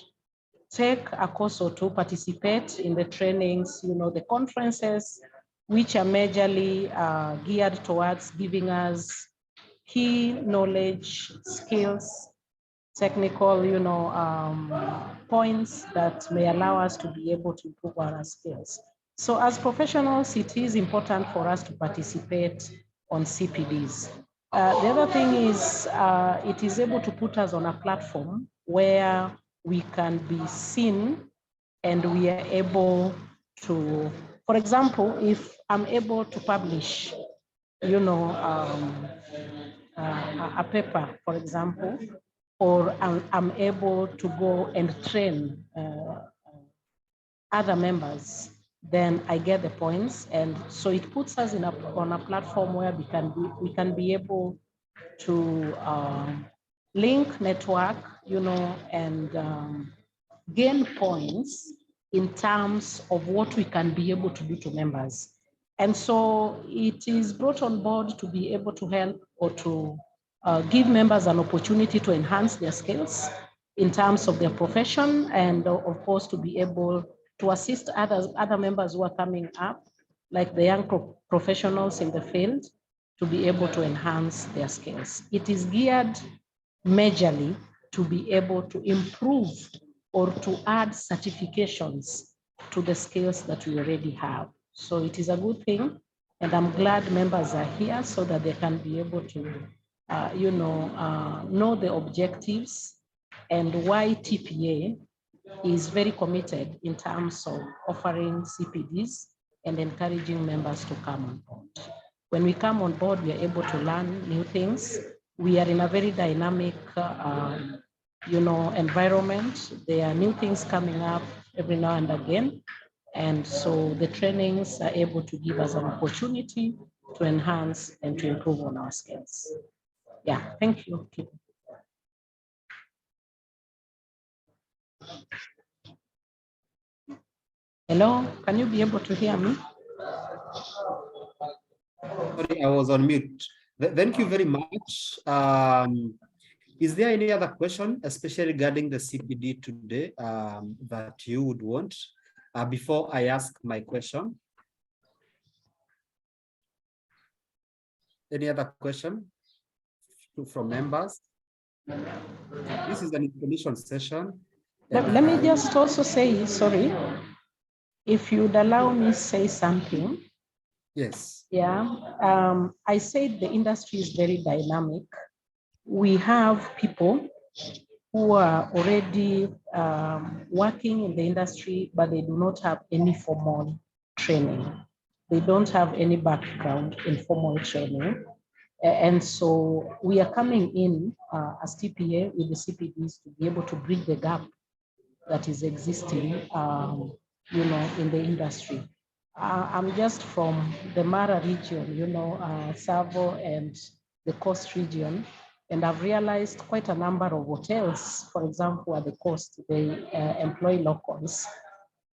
take a course or two, participate in the trainings, the conferences, which are majorly geared towards giving us key knowledge, skills, technical, points that may allow us to be able to improve our skills. So as professionals, it is important for us to participate on CPDs. The other thing is it is able to put us on a platform where we can be seen and we are able to, for example, if I'm able to publish, a paper, for example, or I'm able to go and train other members, then I get the points. And so it puts us on a platform where we can be able to link, network, and gain points in terms of what we can be able to do to members. And so it is brought on board to be able to help or to give members an opportunity to enhance their skills in terms of their profession, and of course to be able to assist other members who are coming up, like the young professionals in the field, to be able to enhance their skills. It is geared majorly to be able to improve or to add certifications to the skills that we already have. So it is a good thing, and I'm glad members are here so that they can be able to know the objectives and why TPA is very committed in terms of offering CPDs and encouraging members to come on board. when we come on board, we are able to learn new things. We are in a very dynamic, environment. There are new things coming up every now and again. And so the trainings are able to give us an opportunity to enhance and to improve on our skills. Yeah, thank you. Hello, can you be able to hear me? Sorry, I was on mute. Thank you very much. Is there any other question, especially regarding the CPD today, that you would want before I ask my question? Any other question from members? This is an information session. Let me just also say, sorry, if you'd allow me to say something. Yes. Yeah, I said the industry is very dynamic. We have people who are already working in the industry, but they do not have any formal training. They don't have any background in formal training. And so we are coming in as TPA with the CPDs to be able to bridge the gap that is existing, in the industry. I'm just from the Mara region, Savo and the coast region, and I've realized quite a number of hotels, for example, at the coast, they employ locals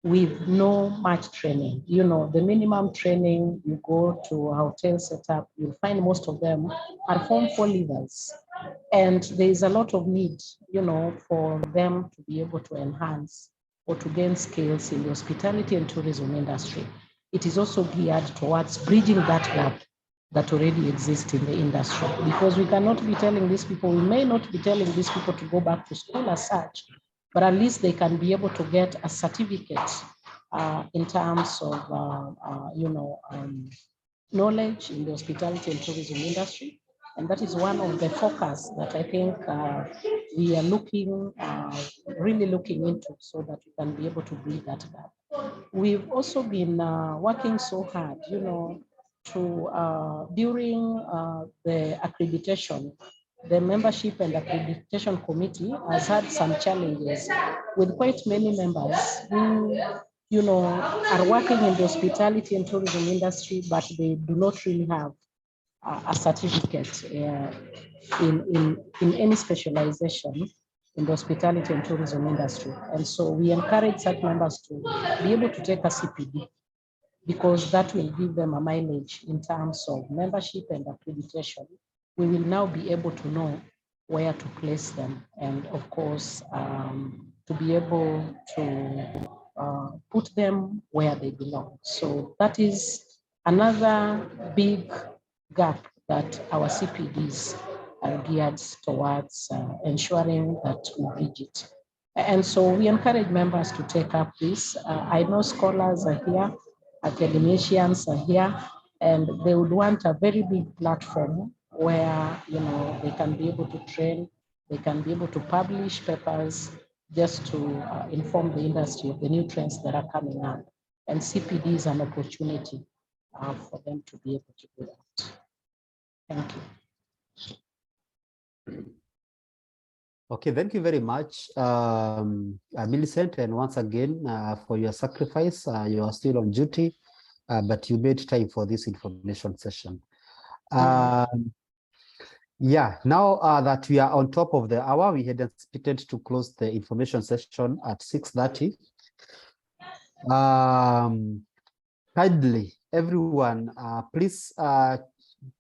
with no much training. The minimum training, you go to a hotel setup, you'll find most of them are Form 4 leavers. And there is a lot of need, for them to be able to enhance or to gain skills in the hospitality and tourism industry. It is also geared towards bridging that gap that already exists in the industry, because we cannot be telling these people, we may not be telling these people to go back to school as such, but at least they can be able to get a certificate in terms of, knowledge in the hospitality and tourism industry. And that is one of the focus that I think we are really looking into, so that we can be able to bridge that gap. We've also been working so hard, during the accreditation, the membership and accreditation committee has had some challenges with quite many members who, are working in the hospitality and tourism industry, but they do not really have a certificate in any specialization in the hospitality and tourism industry. And so we encourage such members to be able to take a CPD, because that will give them a mileage in terms of membership and accreditation. We will now be able to know where to place them, and of course, to be able to put them where they belong. So that is another big gap that our CPDs are geared towards ensuring that we bridge it. And so we encourage members to take up this. I know scholars are here, academicians are here, and they would want a very big platform where, they can be able to train, they can be able to publish papers just to inform the industry of the new trends that are coming up. And CPD is an opportunity for them to be able to do that. Thank you. Okay, thank you very much, Millicent, and once again for your sacrifice. You are still on duty, but you made time for this information session. Yeah, now that we are on top of the hour, we had expected to close the information session at 6:30. Kindly, everyone, please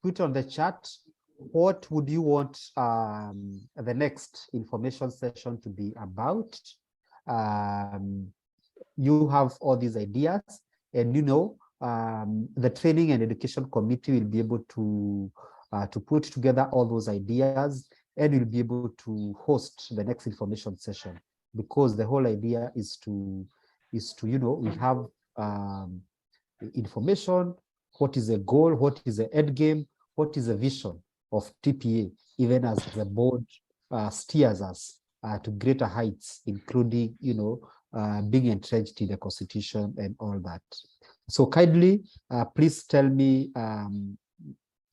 put on the chat, what would you want the next information session to be about? You have all these ideas, and the training and education committee will be able to put together all those ideas, and will be able to host the next information session, because the whole idea is to we have information, what is the goal, what is the end game, what is the vision of TPA, even as the board steers us to greater heights, including, being entrenched in the constitution and all that. So kindly, please tell me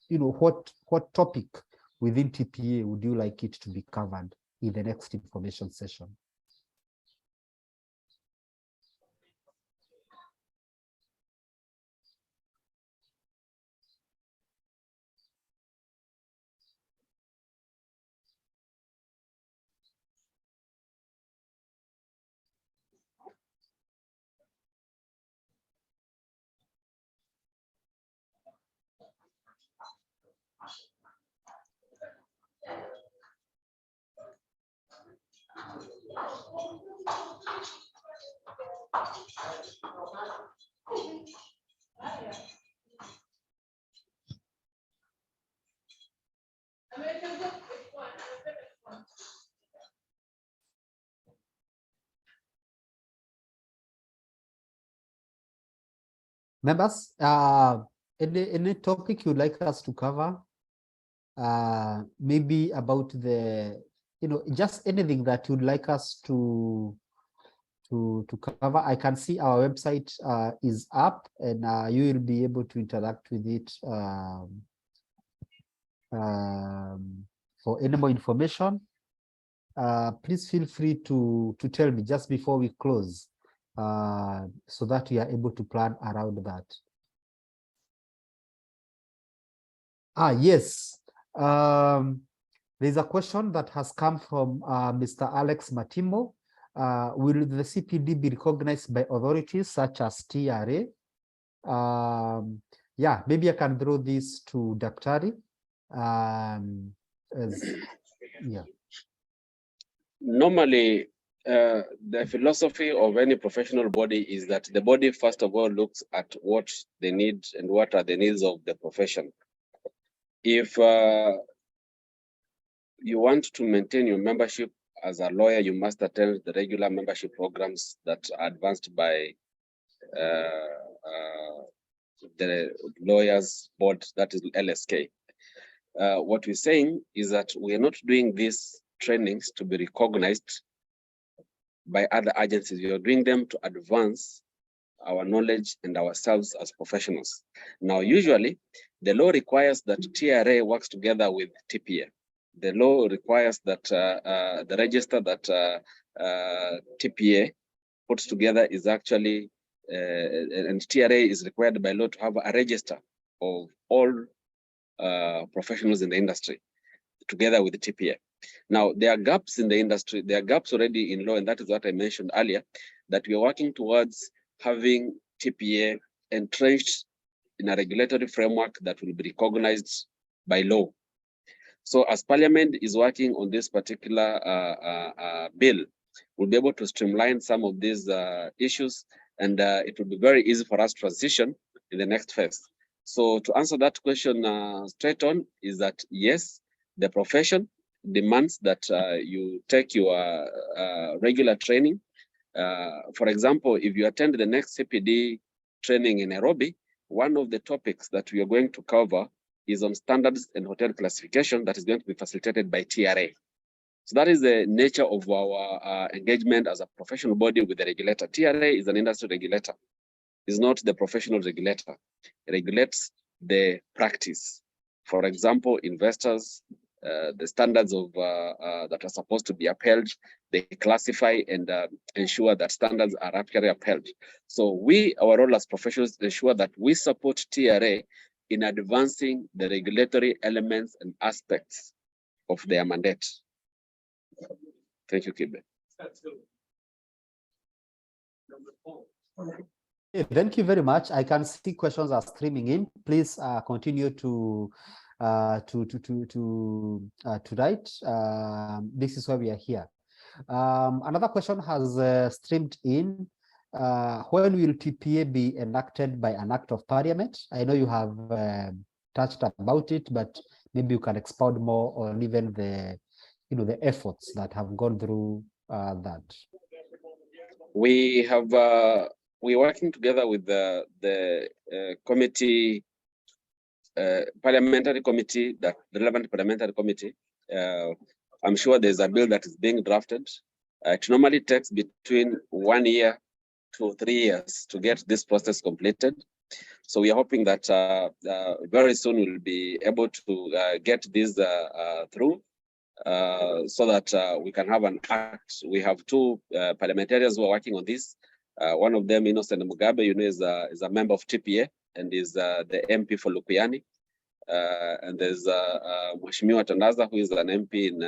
what topic within TPA would you like it to be covered in the next information session? Members, any topic you'd like us to cover? Maybe about the, just anything that you'd like us to cover. I can see our website is up, and you will be able to interact with it for any more information. Please feel free to tell me just before we close, so that we are able to plan around that. Yes. There's a question that has come from Mr. Alex Matimo. Will the CPD be recognized by authorities such as TRA? Yeah, maybe I can throw this to Daktari. Yeah. Normally, the philosophy of any professional body is that the body, first of all, looks at what they need and what are the needs of the profession. If you want to maintain your membership as a lawyer, you must attend the regular membership programs that are advanced by the Lawyers Board, that is LSK. What we're saying is that we are not doing these trainings to be recognized by other agencies. We are doing them to advance our knowledge and ourselves as professionals. Now, usually, the law requires that TRA works together with TPA. The law requires that the register that TPA puts together is actually, and TRA is required by law to have a register of all professionals in the industry together with the TPA. Now, there are gaps in the industry, there are gaps already in law, and that is what I mentioned earlier, that we are working towards having TPA entrenched in a regulatory framework that will be recognized by law. So as Parliament is working on this particular bill, we'll be able to streamline some of these issues, and it will be very easy for us to transition in the next phase. So to answer that question straight on is that yes, the profession demands that you take your regular training. For example, if you attend the next CPD training in Nairobi, one of the topics that we are going to cover is on standards and hotel classification that is going to be facilitated by TRA. So that is the nature of our engagement as a professional body with the regulator. TRA is an industry regulator. It's not the professional regulator. It regulates the practice. For example, investors, the standards of that are supposed to be upheld, they classify and ensure that standards are actually upheld. So our role as professionals ensure that we support TRA in advancing the regulatory elements and aspects of their mandate. Thank you, Kibe. Thank you very much. I can see questions are streaming in. Please continue to write. This is why we are here. Another question has streamed in. When will TPA be enacted by an act of Parliament? I know you have touched about it, but maybe you can expound more on even the efforts that have gone through that. We're working together with the committee, parliamentary committee, the relevant parliamentary committee. I'm sure there's a bill that is being drafted. It normally takes between 1 year to 3 years to get this process completed. So we are hoping that very soon we'll be able to get this through so that we can have an act. We have two parliamentarians who are working on this. One of them, Innocent Mugabe, is a member of TPA and is the MP for Lukuyani. And there's Mheshimiwa Tandaza, who is an MP in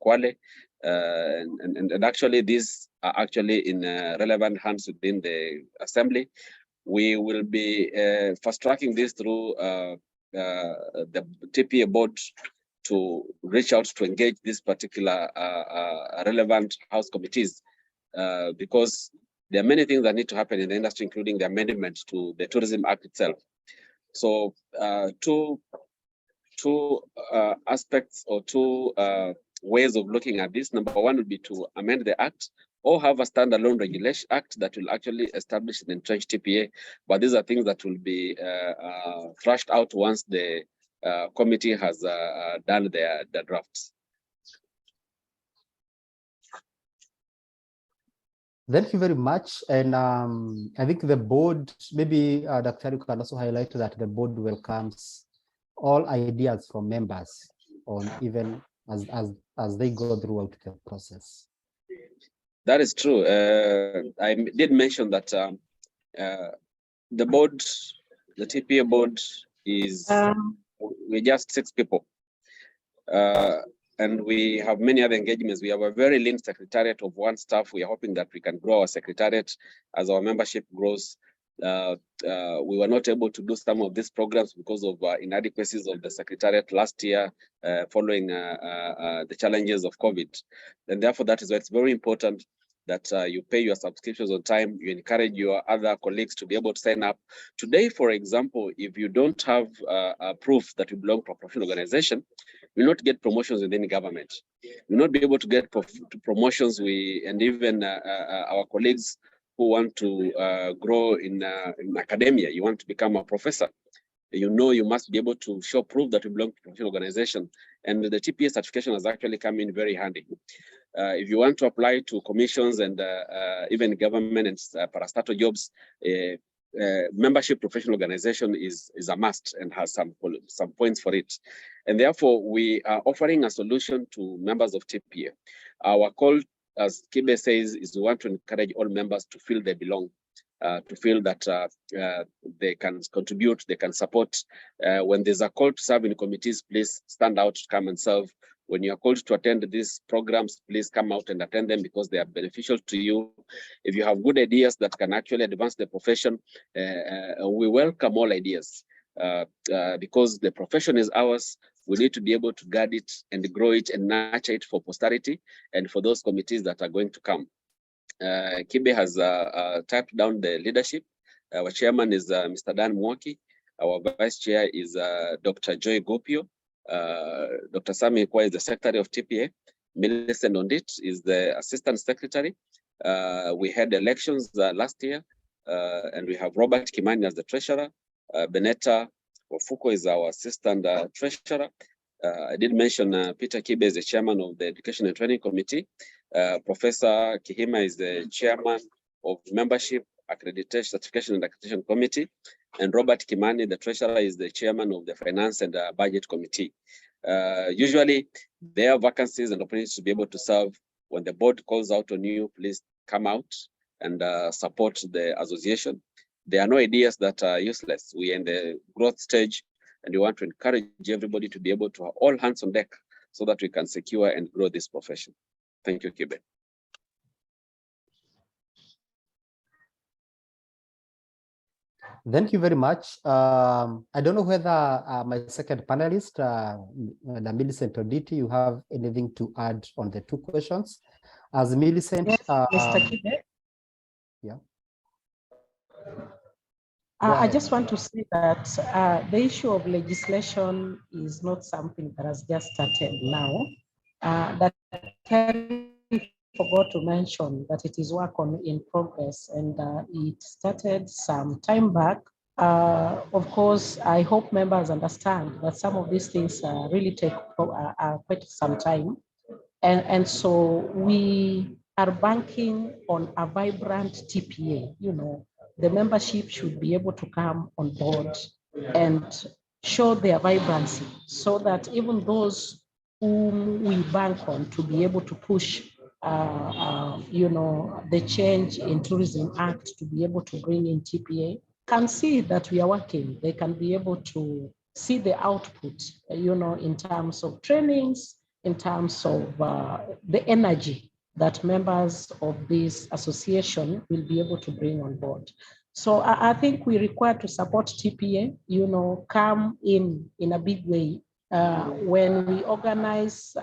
Kwale. And actually, these are actually in relevant hands within the assembly. We will be fast-tracking this through the TPA board to reach out to engage these particular relevant House committees because there are many things that need to happen in the industry, including the amendment to the Tourism Act itself. So two aspects or two ways of looking at this. Number one would be to amend the act or have a standalone regulation act that will actually establish an entrenched TPA. But these are things that will be thrashed out once the committee has done their drafts. Thank you very much. And I think the board, maybe Dr. You can also highlight that the board welcomes all ideas from members on even as they go throughout the process. That is true. I did mention that the board, the TPA board is, we're just 6 people. And we have many other engagements. We have a very lean secretariat of 1 staff. We are hoping that we can grow our secretariat as our membership grows. We were not able to do some of these programs because of inadequacies of the secretariat last year following the challenges of COVID. And therefore, that is why it's very important that you pay your subscriptions on time. You encourage your other colleagues to be able to sign up. Today, for example, if you don't have proof that you belong to a professional organization, you will not get promotions within government. You will not be able to get promotions. And even our colleagues who want to grow in academia, you want to become a professor, you must be able to show proof that you belong to a professional organization. And the TPA certification has actually come in very handy. If you want to apply to commissions and even government and parastatal jobs, membership professional organization is a must and has some points for it. And therefore, we are offering a solution to members of TPA. Our call, as Kibe says, is we want to encourage all members to feel they belong, to feel that they can contribute, they can support. When there's a call to serve in committees, please stand out to come and serve. When you are called to attend these programs, please come out and attend them because they are beneficial to you. If you have good ideas that can actually advance the profession, we welcome all ideas because the profession is ours. We need to be able to guard it and grow it and nurture it for posterity and for those committees that are going to come. Kibe has typed down the leadership. Our chairman is Mr. Dan Mwaki. Our vice chair is Dr. Joy Gopio. Dr. Sami Ikwaye is the secretary of TPA. Millicent Onditi is the assistant secretary. We had elections last year, and we have Robert Kimani as the treasurer. Benetta Ofuko is our assistant treasurer. I did mention Peter Kibe is the chairman of the Education and Training Committee. Professor Kihima is the chairman of Membership, Accreditation, Certification and Accreditation Committee. And Robert Kimani, the treasurer, is the chairman of the Finance and Budget Committee. Usually, there are vacancies and opportunities to be able to serve. When the board calls out on you, please come out and support the association. There are no ideas that are useless. We are in the growth stage, and we want to encourage everybody to be able to have all hands on deck so that we can secure and grow this profession. Thank you, Kibe. Thank you very much. I don't know whether my second panelist, Millicent Onditi, you have anything to add on the 2 questions? As Millicent, yes, Mr. Kibe. Yeah. I just want to say that the issue of legislation is not something that has just started now. That Kerry forgot to mention that it is work in progress, and it started some time back. Of course, I hope members understand that some of these things really take quite some time. And so we are banking on a vibrant TPA, the membership should be able to come on board and show their vibrancy so that even those whom we bank on to be able to push the change in Tourism Act to be able to bring in TPA can see that we are working. They can be able to see the output, in terms of trainings, in terms of the energy that members of this association will be able to bring on board. So I think we require to support TPA, come in a big way when we organize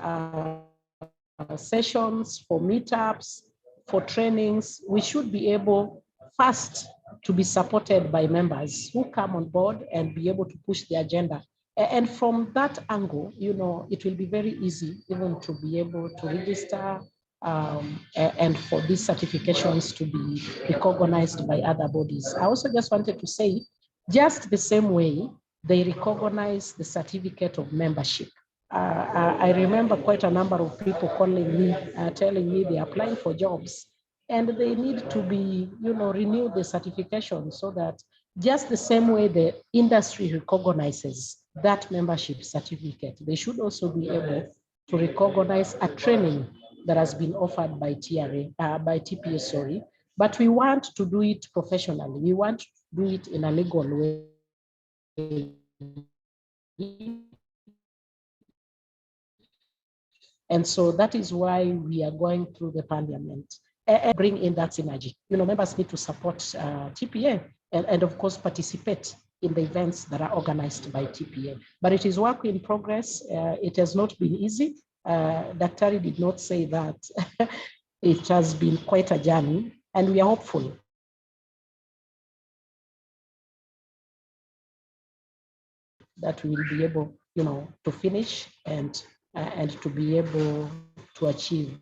sessions for meetups, for trainings. We should be able first to be supported by members who come on board and be able to push the agenda. And from that angle, it will be very easy even to be able to register and for these certifications to be recognized by other bodies. I also just wanted to say, just the same way they recognize the certificate of membership. I remember quite a number of people calling me, telling me they're applying for jobs and they need to be, renew the certification so that just the same way the industry recognizes that membership certificate, they should also be able to recognize a training that has been offered by TPA, sorry. But we want to do it professionally. We want to do it in a legal way. And so that is why we are going through the parliament and bring in that synergy. Members need to support TPA and of course participate in the events that are organized by TPA. But it is work in progress. It has not been easy. Daktari did not say that. It has been quite a journey and we are hopeful that we will be able, to finish and to be able to achieve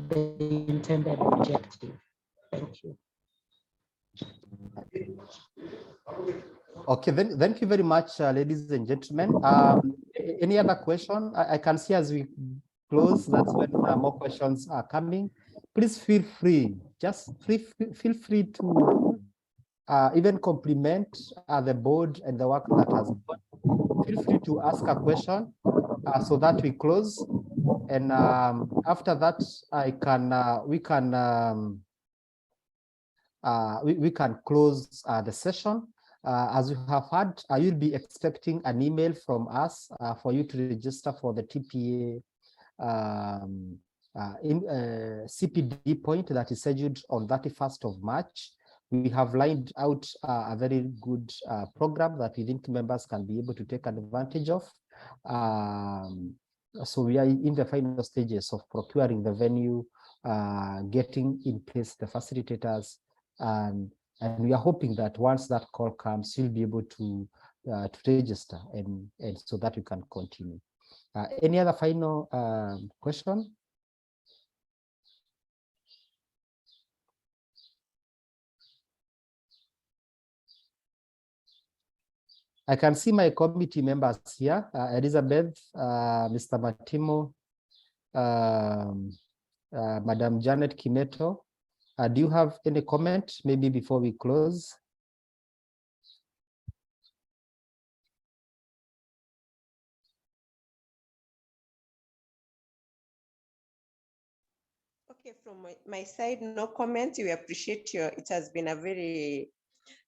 the intended objective. Thank you. Okay, then thank you very much, ladies and gentlemen. Any other question? I can see as we close, that's when more questions are coming. Please feel free, feel free to even compliment the board and the work that has done. Feel free to ask a question so that we close. And after that, we can close the session. As you have heard, you'll be expecting an email from us for you to register for the TPA CPD point that is scheduled on 31st of March. We have lined out a very good program that we think members can be able to take advantage of. So we are in the final stages of procuring the venue, getting in place the facilitators, and we are hoping that once that call comes, you'll be able to register and so that we can continue. Any other final question? I can see my committee members here, Elizabeth, Mr. Matimo, Madam Janet Kimeto. Do you have any comment maybe before we close? Okay, from my side, no comment. We appreciate it has been a very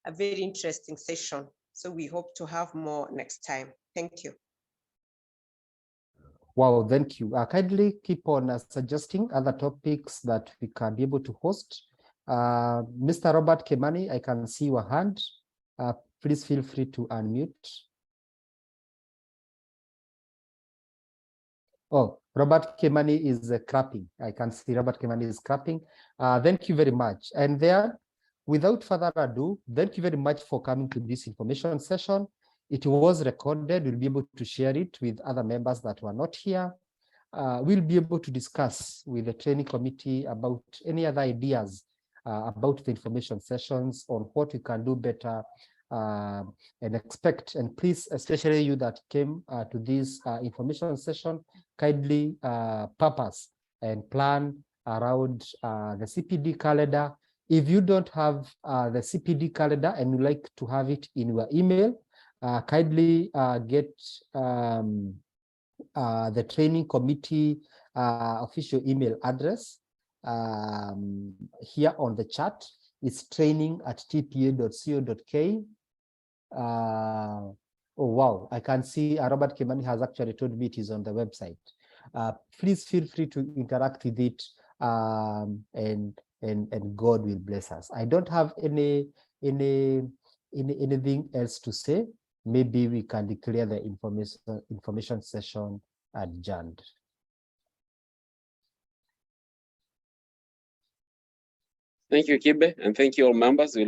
interesting session. So we hope to have more next time. Thank you. Wow, thank you. Kindly keep on suggesting other topics that we can be able to host. Mr. Robert Kemani, I can see your hand. Please feel free to unmute. Oh, Robert Kemani is clapping. I can see Robert Kemani is clapping. Thank you very much. And there, without further ado, thank you very much for coming to this information session. It was recorded. We'll be able to share it with other members that were not here. We'll be able to discuss with the training committee about any other ideas about the information sessions on what we can do better and expect. And please, especially you that came to this information session, kindly purpose and plan around the CPD calendar If you don't have the CPD calendar and you like to have it in your email, kindly get the training committee official email address here on the chat. It's training@tpa.co.ke. Oh, wow, I can see Robert Kimani has actually told me it is on the website. Please feel free to interact with it, and God will bless us. I don't have anything else to say. Maybe we can declare the information session adjourned. Thank you, Kibe, and thank you all members. We look